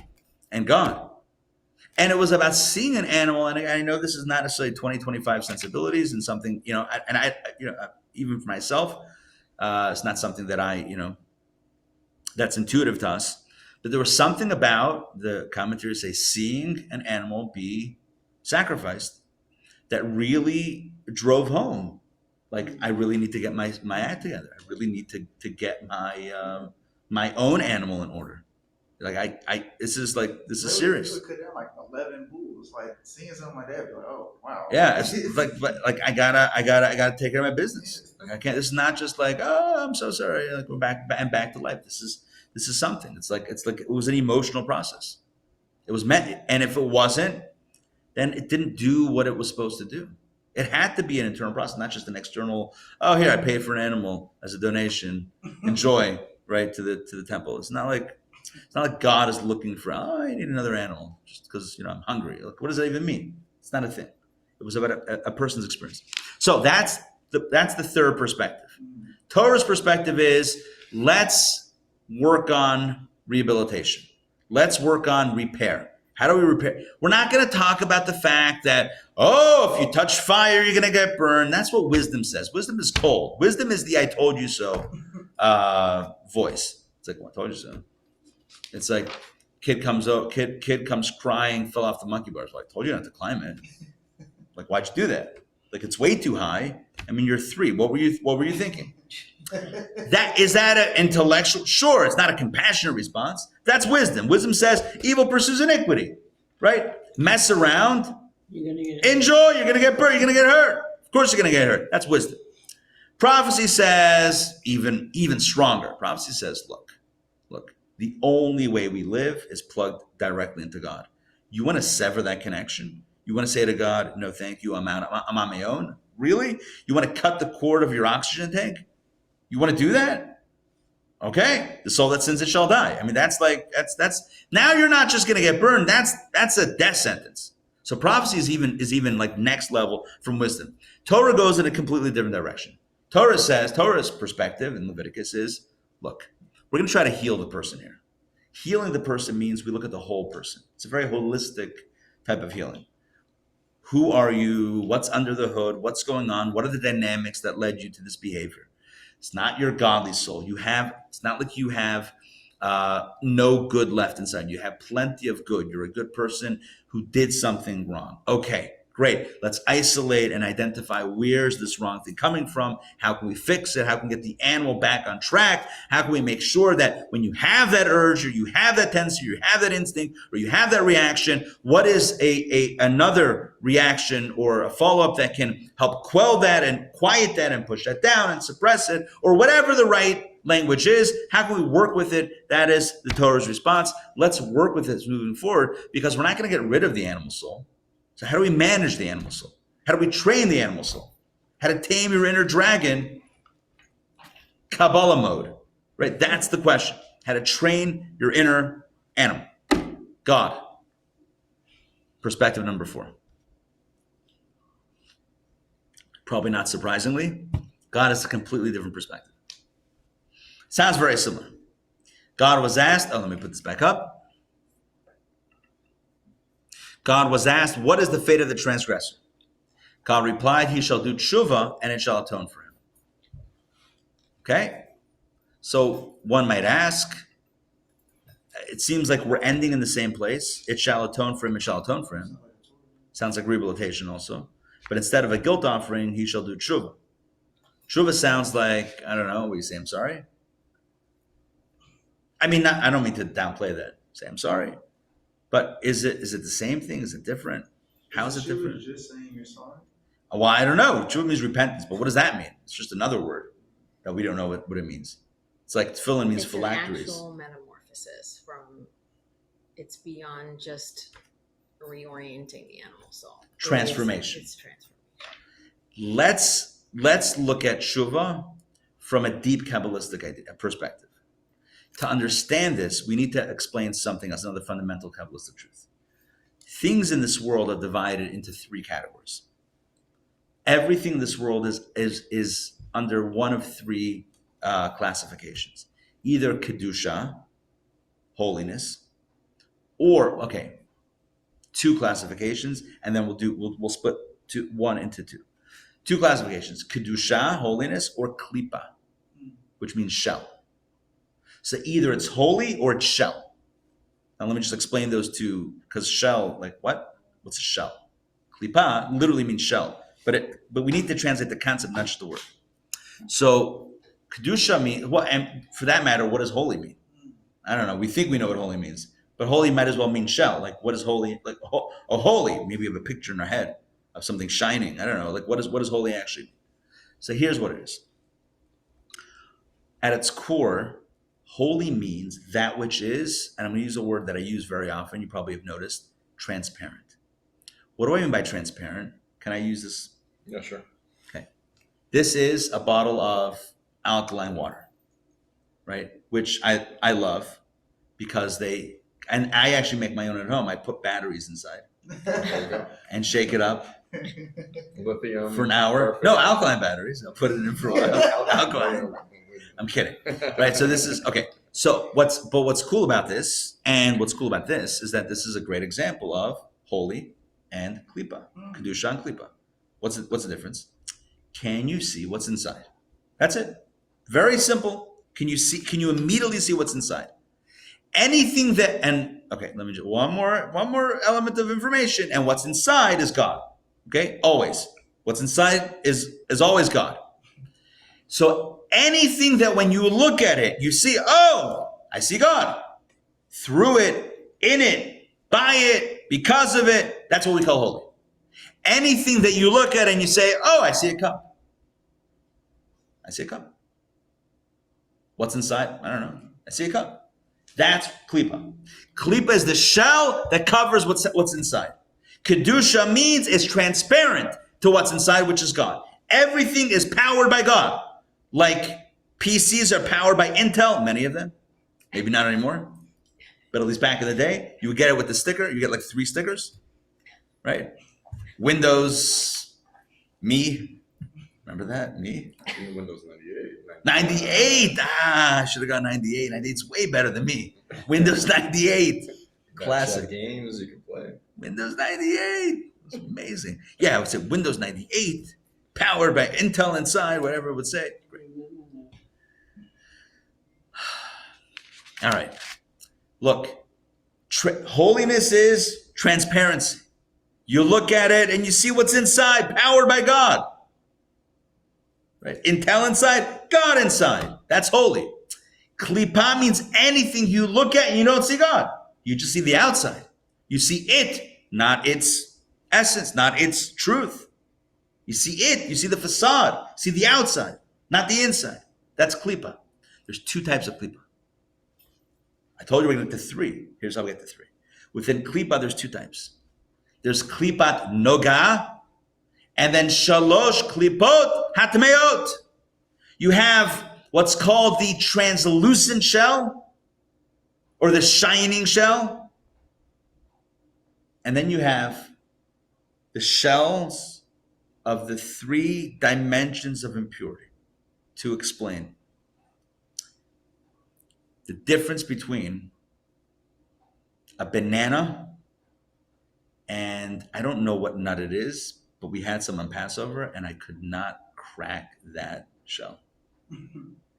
and God. And it was about seeing an animal, and I know this is not necessarily 2025 sensibilities and something, even for myself, it's not something that that's intuitive to us. But there was something about, the commentators say, seeing an animal be sacrificed that really drove home. Like, I really need to get my act together. I really need to get my own animal in order. Like this is serious. We could have like 11 bulls. Like seeing something like that, like, oh wow. Yeah, it's like I gotta take care of my business. Like I can't. This is not just like, oh, I'm so sorry. Like we're back to life. This is something. It's like it was an emotional process. It was meant, and if it wasn't, then it didn't do what it was supposed to do. It had to be an internal process, not just an external. Oh, here I paid for an animal as a donation. Enjoy, right, to the temple. It's not like God is looking for, I need another animal just because I'm hungry. Like, what does that even mean? It's not a thing. It was about a person's experience. So that's the third perspective. Torah's perspective is, let's work on rehabilitation. Let's work on repair. How do we repair? We're not going to talk about the fact that, if you touch fire, you're going to get burned. That's what wisdom says. Wisdom is cold. Wisdom is the I told you so voice. It's like, well, I told you so. It's like kid comes crying, fell off the monkey bars. Well, I told you not to climb it. Like, why'd you do that? Like, it's way too high. I mean, you're 3. What were you thinking? Is that an intellectual? Sure, it's not a compassionate response. That's wisdom. Wisdom says evil pursues iniquity, right? Mess around, enjoy. You're gonna get burned. You're gonna get hurt. Of course, you're gonna get hurt. That's wisdom. Prophecy says even stronger. Prophecy says, look. The only way we live is plugged directly into God. You want to sever that connection? You want to say to God, no, thank you, I'm out. I'm on my own? Really? You want to cut the cord of your oxygen tank? You want to do that? Okay. The soul that sins, it shall die. I mean, that's now you're not just going to get burned. That's a death sentence. So prophecy is even like next level from wisdom. Torah goes in a completely different direction. Torah's perspective in Leviticus is, look, we're going to try to heal the person here. Healing the person means we look at the whole person. It's a very holistic type of healing. Who are you? What's under the hood? What's going on? What are the dynamics that led you to this behavior? It's not your godly soul. It's not like you have no good left inside. You have plenty of good. You're a good person who did something wrong. Okay, great. Let's isolate and identify, where's this wrong thing coming from? How can we fix it? How can we get the animal back on track? How can we make sure that when you have that urge, or you have that tendency, or you have that instinct, or you have that reaction, what is another reaction or a follow-up that can help quell that and quiet that and push that down and suppress it, or whatever the right language is? How can we work with it? That is the Torah's response. Let's work with it moving forward, because we're not going to get rid of the animal soul. So how do we manage the animal soul? How do we train the animal soul? How to tame your inner dragon? Kabbalah mode, right? That's the question. How to train your inner animal. God. Perspective number 4. Probably not surprisingly, God is a completely different perspective. Sounds very similar. God was asked, let me put this back up. God was asked, what is the fate of the transgressor? God replied, he shall do tshuva and it shall atone for him. Okay? So one might ask, it seems like we're ending in the same place. It shall atone for him, it shall atone for him. Sounds like rehabilitation also. But instead of a guilt offering, he shall do tshuva. Tshuva sounds like, I don't know, we say I'm sorry. I mean, I don't mean to downplay that. Say I'm sorry. But is it the same thing? Is it different? How is it different? Just saying you're sorry. Well, I don't know. Tshuva means repentance, but what does that mean? It's just another word that we don't know what it means. It's like tefillin means It's phylacteries. an actual metamorphosis from, it's beyond just reorienting the animal soul. Transformation. It's transformation. Let's look at tshuva from a deep Kabbalistic idea, perspective. To understand this, we need to explain something as another fundamental Kabbalistic truth. Things in this world are divided into three categories. Everything in this world is under one of three classifications. Either kedusha, holiness, or two classifications, and then we'll split one into two. Two classifications: kedusha, holiness, or klipa, which means shell. So either it's holy or it's shell. Now let me just explain those two, because shell, like what? What's a shell? Klipa literally means shell, but we need to translate the concept, not just the word. So kedusha means what, and for that matter, what does holy mean? I don't know. We think we know what holy means, but holy might as well mean shell. Like what is holy? Like holy? Maybe we have a picture in our head of something shining. I don't know. Like what is holy actually? So here's what it is. At its core, holy means that which is, and I'm going to use a word that I use very often, you probably have noticed, transparent. What do I mean by transparent? Can I use this? Yeah, sure. Okay. This is a bottle of alkaline water, right? Which I love because and I actually make my own at home. I put batteries inside and shake it up Lithium for an hour. perfect. No, alkaline batteries. I'll put it in for a while. Alkaline. I'm kidding. Right. So this is okay. So what's cool about this, and what's cool about this, is that this is a great example of holy and klipa, kedusha and klipa. What's the difference? Can you see what's inside? That's it. Very simple. Can you immediately see what's inside? Anything that, and okay, let me just one more element of information, and what's inside is God. Okay, always. What's inside is always God. So anything that when you look at it, you see, oh, I see God. Through it, in it, by it, because of it, that's what we call holy. Anything that you look at and you say, oh, I see a cup. I see a cup. What's inside? I don't know. I see a cup. That's klipa. Klipa is the shell that covers what's inside. Kedusha means it's transparent to what's inside, which is God. Everything is powered by God. Like PCs are powered by Intel, many of them. Maybe not anymore. But at least back in the day, you would get it with the sticker. You get like 3 stickers, right? Windows, me. Remember that? Me? Windows 98. 98. I should have got 98. 98's way better than me. Windows 98. Classic. Games you can play. Windows 98. It's amazing. Yeah, I would say Windows 98, powered by Intel inside, whatever it would say. Great. All right. Look, holiness is transparency. You look at it and you see what's inside, powered by God. Right? Intel inside, God inside. That's holy. Klipa means anything you look at and you don't see God. You just see the outside. You see it, not its essence, not its truth. You see it, you see the facade, see the outside, not the inside. That's klipa. There's 2 types of klipa. I told you we're going to get to 3. Here's how we get to 3. Within klipa, there's 2 types. There's klipat noga, and then shalosh klipot hatmeot. You have what's called the translucent shell, or the shining shell. And then you have the shells of the 3 dimensions of impurity. To explain the difference between a banana And I don't know what nut it is, but we had some on Passover, and I could not crack that shell.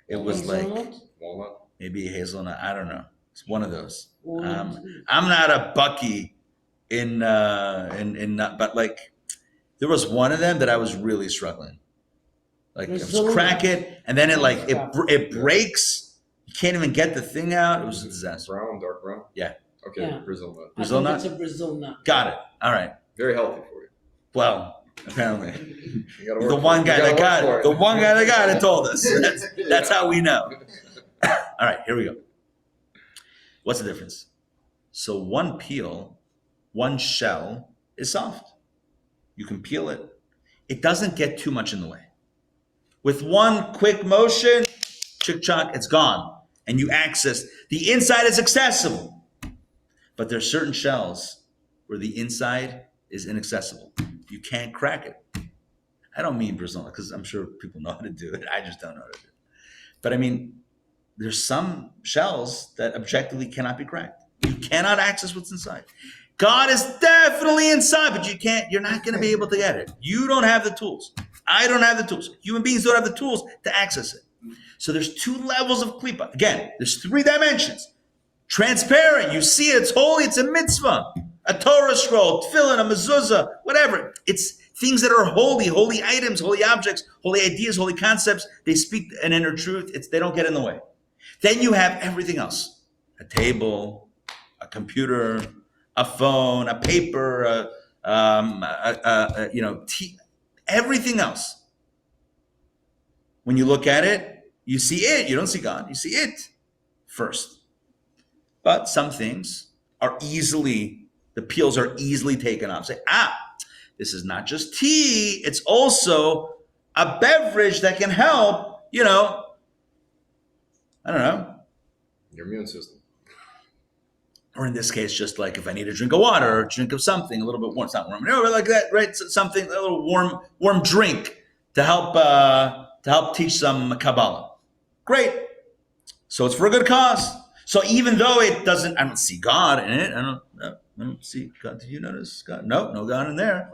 It was like Walnut. maybe hazelnut. I don't know. It's one of those. Walnut. I'm not a Bucky in nut, but like there was one of them that I was really struggling. Like just crack it, and then it breaks. You can't even get the thing out. It was a disaster. Brown, dark brown. Yeah. Okay, Yeah. Brazil nut. I Brazil think nut? It's a Brazil nut. Got it. All right. Very healthy for you. Well, apparently. You gotta work The for one it. guy You that gotta got work it. for The one guy that got it told us. That's Yeah. how we know. All right, here we go. What's the difference? So one peel, one shell is soft. You can peel it. It doesn't get too much in the way. With one quick motion, chick-chock, it's gone. And you access, the inside is accessible. But there's certain shells where the inside is inaccessible. You can't crack it. I don't mean Brazil, because I'm sure people know how to do it. I just don't know how to do it. But I mean, there's some shells that objectively cannot be cracked. You cannot access what's inside. God is definitely inside, but you're not going to be able to get it. You don't have the tools. I don't have the tools. Human beings don't have the tools to access it. So there's two levels of klipa. Again, there's 3 dimensions. Transparent, you see it, it's holy, it's a mitzvah. A Torah scroll, tefillin, a mezuzah, whatever. It's things that are holy, holy items, holy objects, holy ideas, holy concepts. They speak an inner truth. They don't get in the way. Then you have everything else. A table, a computer, a phone, a paper, everything else. When you look at it, you see it. You don't see God. You see it first. But some things are the peels are easily taken off. Say, this is not just tea. It's also a beverage that can help, I don't know. Your immune system. Or in this case, just like if I need a drink of water or a drink of something a little bit warm, it's not warm, like that, right? Something, a little warm drink to help teach some Kabbalah. Great. So it's for a good cause. So even though it doesn't, I don't see God in it. I don't see God. Did you notice God? No God in there.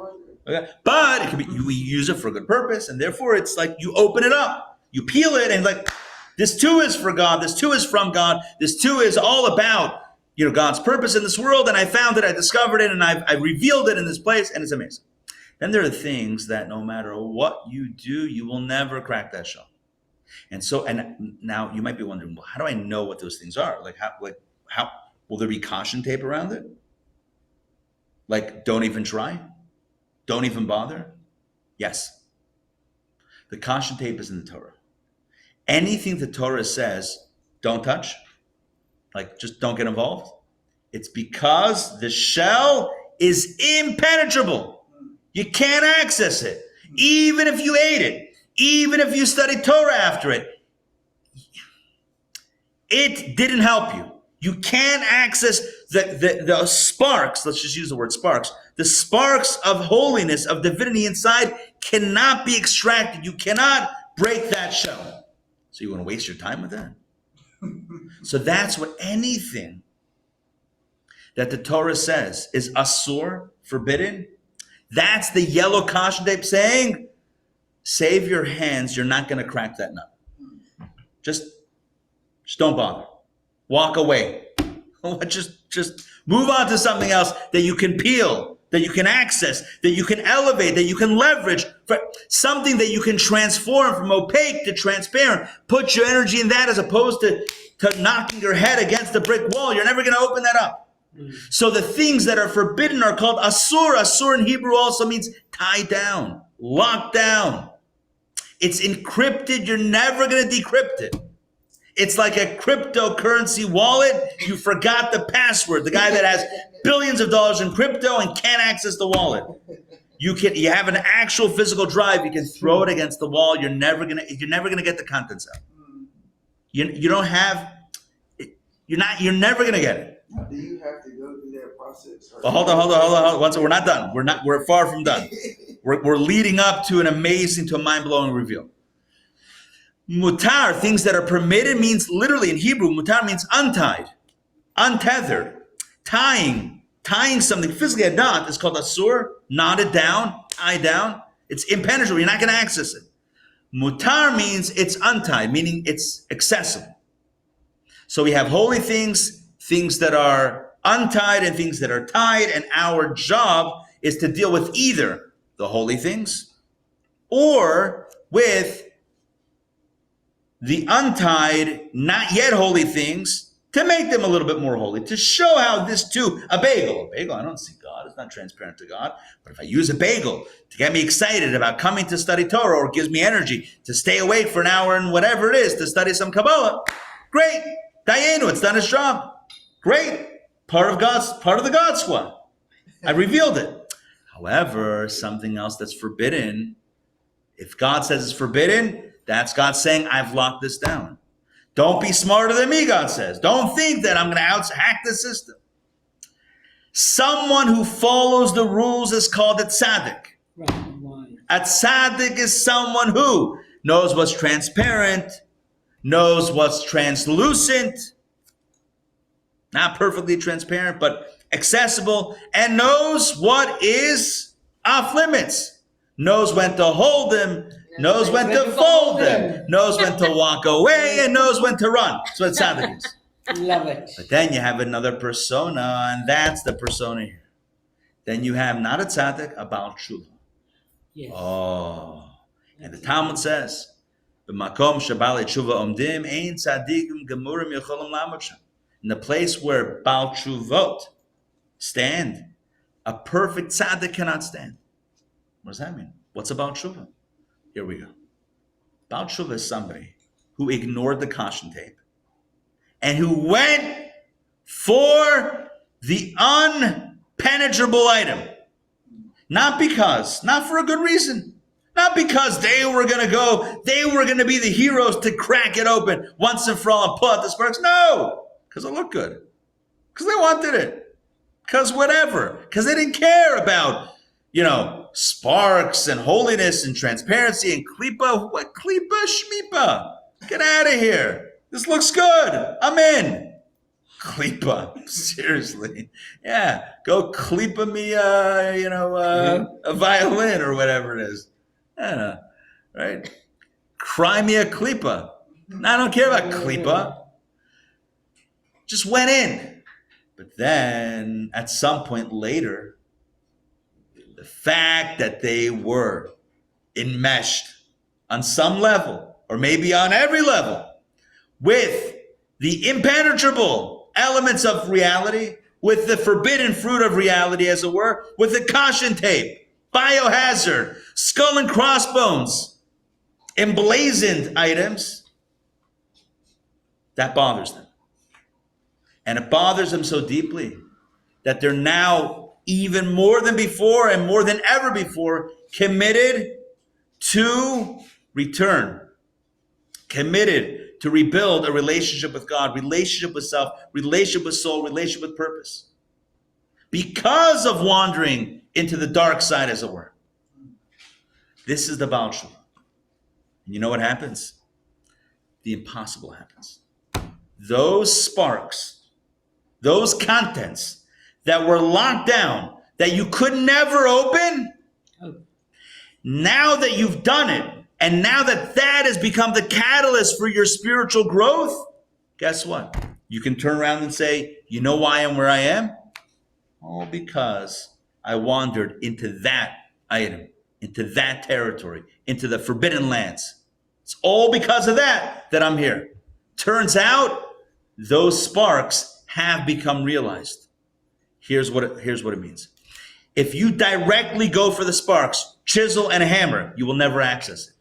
Okay. But it could be, we use it for a good purpose. And therefore it's like you open it up, you peel it, and like, this too is for God. This too is from God. This too is all about, God's purpose in this world. And I found it, I discovered it, and I revealed it in this place, and it's amazing. Then there are things that no matter what you do, you will never crack that shell. And so, and now you might be wondering, well, how do I know what those things are? How will there be caution tape around it? Like, don't even try? Don't even bother? Yes. The caution tape is in the Torah. Anything the Torah says, don't touch, like just don't get involved. It's because the shell is impenetrable. You can't access it. Even if you ate it, even if you studied Torah after it, it didn't help you. You can't access the sparks, let's just use the word sparks. The sparks of holiness, of divinity inside cannot be extracted. You cannot break that shell. So you want to waste your time with that? So that's what anything that the Torah says is asur, forbidden, that's the yellow caution tape saying, save your hands, you're not going to crack that nut. Just don't bother. Walk away. Just move on to something else that you can peel, that you can access, that you can elevate, that you can leverage, for something that you can transform from opaque to transparent. Put your energy in that as opposed to knocking your head against the brick wall. You're never going to open that up. So the things that are forbidden are called asur. Asur in Hebrew also means tie down, lock down. It's encrypted. You're never going to decrypt it. It's like a cryptocurrency wallet. You forgot the password. The guy that has billions of dollars in crypto and can't access the wallet. You have an actual physical drive. You can throw it against the wall. You're never gonna get the contents out. You don't have. You're never gonna get it. Now, do you have to go through that process? Well, hold on. Once we're not done. We're far from done. We're leading up to a mind-blowing reveal. Mutar, things that are permitted, means literally in Hebrew, mutar means untied, untethered, tying tying something physically, a knot, is called asur, knotted down, tied down. It's impenetrable. You're not going to access it. Mutar means it's untied, meaning it's accessible. So we have holy things, things that are untied and things that are tied, and our job is to deal with either the holy things or with the untied, not yet holy things, to make them a little bit more holy, to show how this too, a bagel, I don't see God, it's not transparent to God, but if I use a bagel to get me excited about coming to study Torah, or gives me energy to stay awake for an hour and whatever it is to study some Kabbalah, great, Dayenu, it's done its job, great, part of the God squad, I revealed it. However, something else that's forbidden, if God says it's forbidden, that's God saying, I've locked this down. Don't be smarter than me, God says. Don't think that I'm going to hack the system. Someone who follows the rules is called a tzaddik. Right. A tzaddik is someone who knows what's transparent, knows what's translucent, not perfectly transparent, but accessible, and knows what is off limits, knows when to hold him, knows when to fold him, knows when to walk away, and knows when to run. That's what tzaddik is. Love it. But then you have another persona, and that's the persona here. Then you have not a tzaddik, a Baal Tshuva. Yes. Oh, and the Talmud says, "B'makom shabal tshuva omdim ein tzaddikim gemurim yocholim lamod sham." In the place where Baal Tshuvot stand, a perfect tzaddik cannot stand. What does that mean? What's a Baal Tshuva? Here we go. Baal Tshuva is somebody who ignored the caution tape and who went for the unpenetrable item. Not for a good reason. Not because they were going to be the heroes to crack it open once and for all and pull out the sparks. No, because it looked good. Because they wanted it. Because whatever. Because they didn't care about, sparks and holiness and transparency and klipa. What klipa shmipa? Get out of here. This looks good. I'm in. Klipa. Seriously. Yeah. Go klipa me, a violin or whatever it is. I don't know. Right? Cry me a klipa. I don't care about klipa. Just went in. But then at some point later, the fact that they were enmeshed on some level, or maybe on every level, with the impenetrable elements of reality, with the forbidden fruit of reality, as it were, with the caution tape, biohazard, skull and crossbones, emblazoned items, that bothers them. And it bothers them so deeply that they're now, even more than before and more than ever before, committed to return, committed to rebuild a relationship with God, relationship with self, relationship with soul, relationship with purpose. Because of wandering into the dark side, as it were. This is the Baal Tshuva. And you know what happens? The impossible happens. Those sparks, those contents that were locked down, that you could never open, now that you've done it, and now that has become the catalyst for your spiritual growth, guess what? You can turn around and say, you know why I'm where I am? All because I wandered into that item, into that territory, into the forbidden lands. It's all because of that I'm here. Turns out, those sparks have become realized. Here's what it means. If you directly go for the sparks, chisel and a hammer, you will never access it.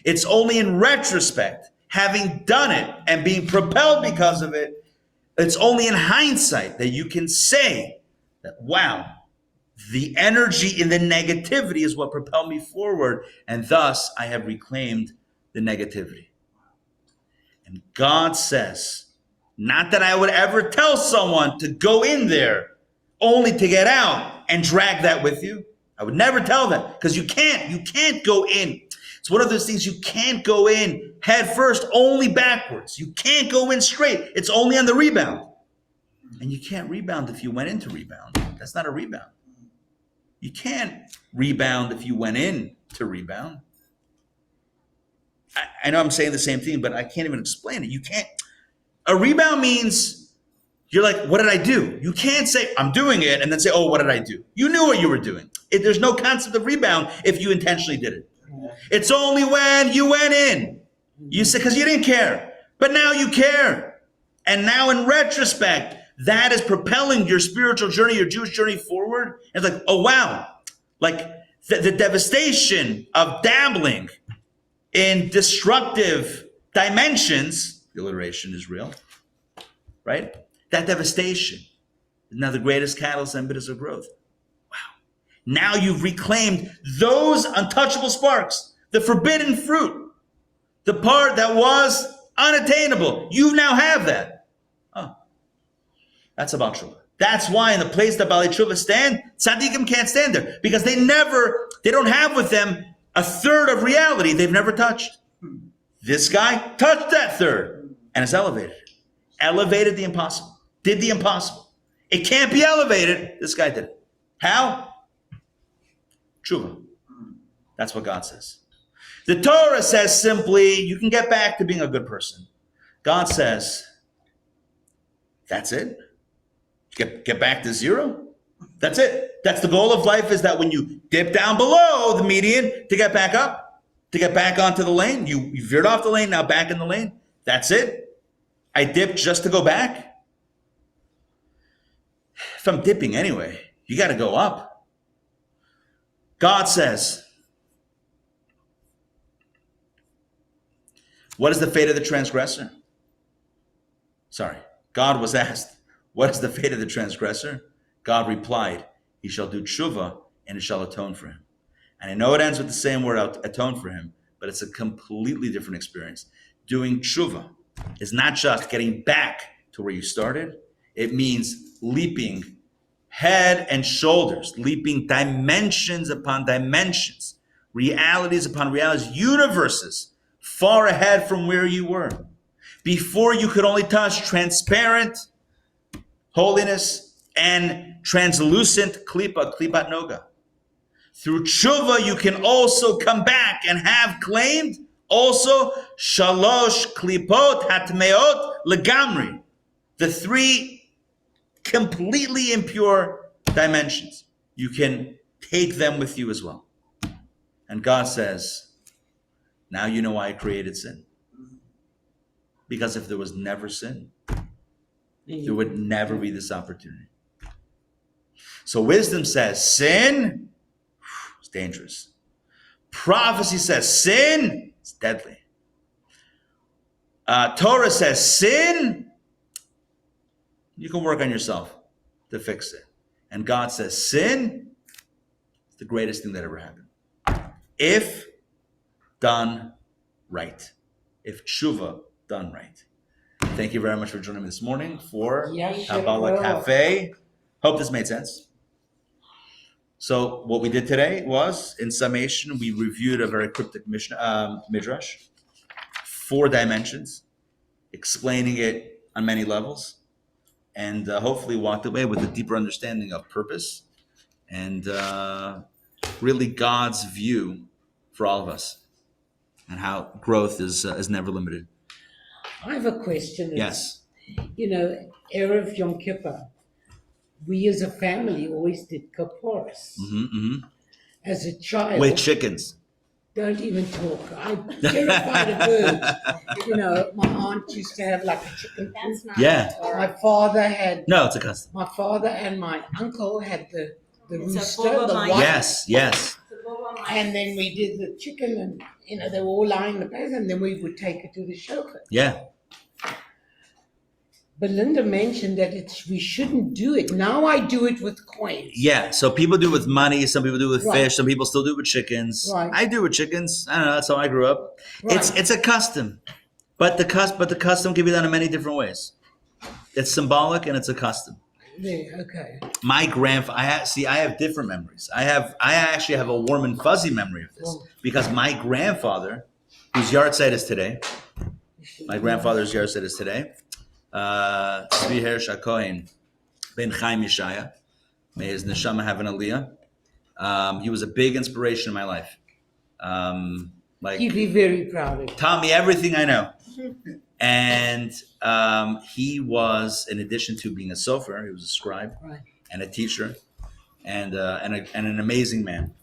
It's only in retrospect, having done it and being propelled because of it, it's only in hindsight that you can say that, wow, the energy in the negativity is what propelled me forward, and thus I have reclaimed the negativity. And God says, not that I would ever tell someone to go in there only to get out and drag that with you. I would never tell that, because you can't go in. It's one of those things, you can't go in head first, only backwards. You can't go in straight. It's only on the rebound. And you can't rebound if you went into rebound. That's not a rebound. You can't rebound if you went in to rebound. I know I'm saying the same thing, but I can't even explain it. You can't. A rebound means you're like, what did I do? You can't say, I'm doing it, and then say, oh, what did I do? You knew what you were doing. There's no concept of rebound if you intentionally did it. It's only when you went in. You said, because you didn't care. But now you care. And now in retrospect, that is propelling your spiritual journey, your Jewish journey forward. And it's like, oh, wow. Like the devastation of dabbling in destructive dimensions, the alliteration is real, right? That devastation is now the greatest catalyst and impetus of growth. Wow. Now you've reclaimed those untouchable sparks, the forbidden fruit, the part that was unattainable. You now have that. Oh, that's about tshuva. That's why in the place that Balei Tshuva stand, tzaddikim can't stand there because they don't have with them a third of reality they've never touched. This guy touched that third and is elevated. Elevated the impossible. Did the impossible. It can't be elevated. This guy did it. How? Tshuva. That's what God says. The Torah says simply, you can get back to being a good person. God says, that's it. Get back to zero. That's it. That's the goal of life, is that when you dip down below the median to get back up, to get back onto the lane, you veered off the lane, now back in the lane. That's it. I dipped just to go back. If I'm dipping anyway, you got to go up. God says, what is the fate of the transgressor? Sorry, God was asked, what is the fate of the transgressor? God replied, he shall do tshuva and it shall atone for him. And I know it ends with the same word, atone for him, but it's a completely different experience. Doing tshuva is not just getting back to where you started. It means leaping head and shoulders, leaping dimensions upon dimensions, realities upon realities, universes far ahead from where you were. Before you could only touch transparent holiness and translucent klipat noga. Through tshuva, you can also come back and have claimed also shalosh klipot hatmeot legamri, the three completely impure dimensions. You can take them with you as well. And God says, now you know why I created sin. Because if there was never sin, there would never be this opportunity. So wisdom says sin, it's dangerous. Prophecy says sin, it's deadly. Torah says sin, you can work on yourself to fix it. And God says sin, it's the greatest thing that ever happened. If done right. If tshuva done right. Thank you very much for joining me this morning for Kabbalah Café. Hope this made sense. So what we did today was, in summation, we reviewed a very cryptic midrash, 4 dimensions, explaining it on many levels, and hopefully walked away with a deeper understanding of purpose and really God's view for all of us and how growth is never limited. I have a question. Yes. Erev Yom Kippur, we as a family always did kapporos. As a child. With chickens. Don't even talk. I'm terrified of birds. My aunt used to have like a chicken. That's not. Yeah. My father had. No, it's a custom. My father and my uncle had the It's a rooster, full the of white. Yes. And then we did the chicken, and they were all lying in the place, and then we would take it to the shofar. Yeah. But Linda mentioned that we shouldn't do it. Now I do it with coins. Yeah. So people do it with money. Some people do it with Right. fish. Some people still do it with chickens. Right. I do it with chickens. I don't know. That's how I grew up. Right. It's a custom, but the custom can be done in many different ways. It's symbolic and it's a custom. There, okay. My grandfather. I have different memories. I actually have a warm and fuzzy memory of this Oh. because my grandfather, whose yahrzeit is today, my grandfather's yahrzeit is today. Tzvi Hersh HaKohen ben Chaim Yeshaya. May his neshama have an aliyah. He was a big inspiration in my life. He'd be very proud of you. Taught me everything I know. And he was, in addition to being a sofer, he was a scribe and a teacher and an amazing man.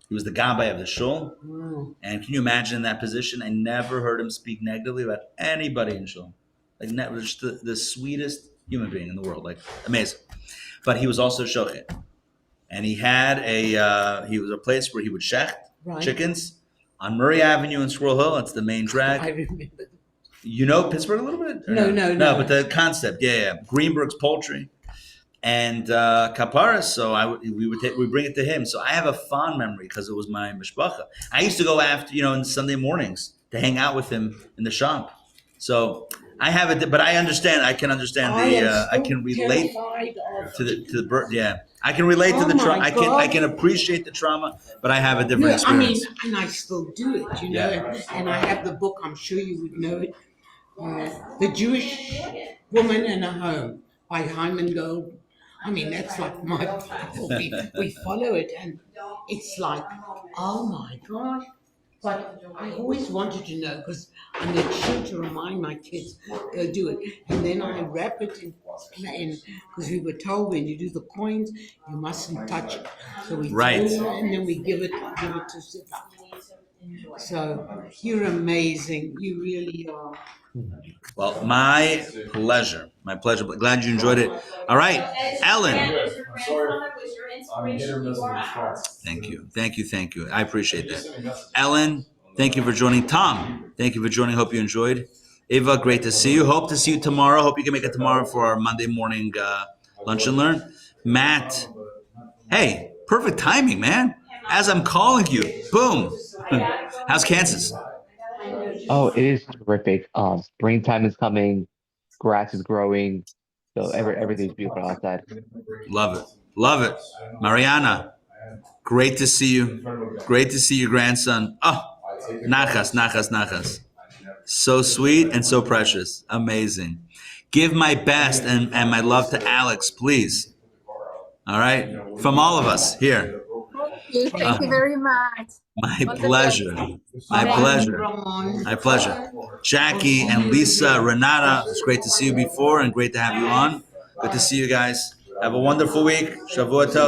He was the gabbai of the shul. Wow. And can you imagine in that position? I never heard him speak negatively about anybody in shul. Like, never, just the sweetest human being in the world. Like, amazing. But he was also shochet. And he had he was a place where he would shecht chickens on Murray Avenue in Squirrel Hill. That's the main drag. I remember. You know Pittsburgh a little bit? No. But the concept, yeah. Greenberg's Poultry and Kaparas. So we bring it to him. So I have a fond memory because it was my mishpacha. I used to go after, on Sunday mornings to hang out with him in the shop. So I have it, but I understand. I can understand I can relate to the birth. Yeah, I can relate to the trauma. I can appreciate the trauma, but I have a different experience. And I still do it, And I have the book. I'm sure you would know it. The Jewish Woman in a Home by Hyman Gold. That's like my Bible. We follow it, and it's like, oh my gosh. But I always wanted to know because I made sure to remind my kids, go do it. And then I wrap it in because we were told when you do the coins, you mustn't touch it. So we Right. and then we give it to Siva. So you're amazing. You really are. Well, my pleasure. Glad you enjoyed it. All right, Ellen. Thank you. I appreciate that. Ellen, thank you for joining. Tom, thank you for joining. Hope you enjoyed. Eva, great to see you. Hope to see you tomorrow. Hope you can make it tomorrow for our Monday morning lunch and learn. Matt, hey, perfect timing, man. As I'm calling you, boom. How's Kansas? Oh, it is terrific. Springtime is coming, grass is growing, so everything's beautiful outside. Love it. Mariana, great to see you. Great to see your grandson. Oh, nachas. So sweet and so precious. Amazing. Give my best and my love to Alex, please. All right? From all of us here. Thank you very much. My pleasure. Jackie and Lisa, Renata, it's great to see you before and great to have you on. Good to see you guys. Have a wonderful week. Shavua tov.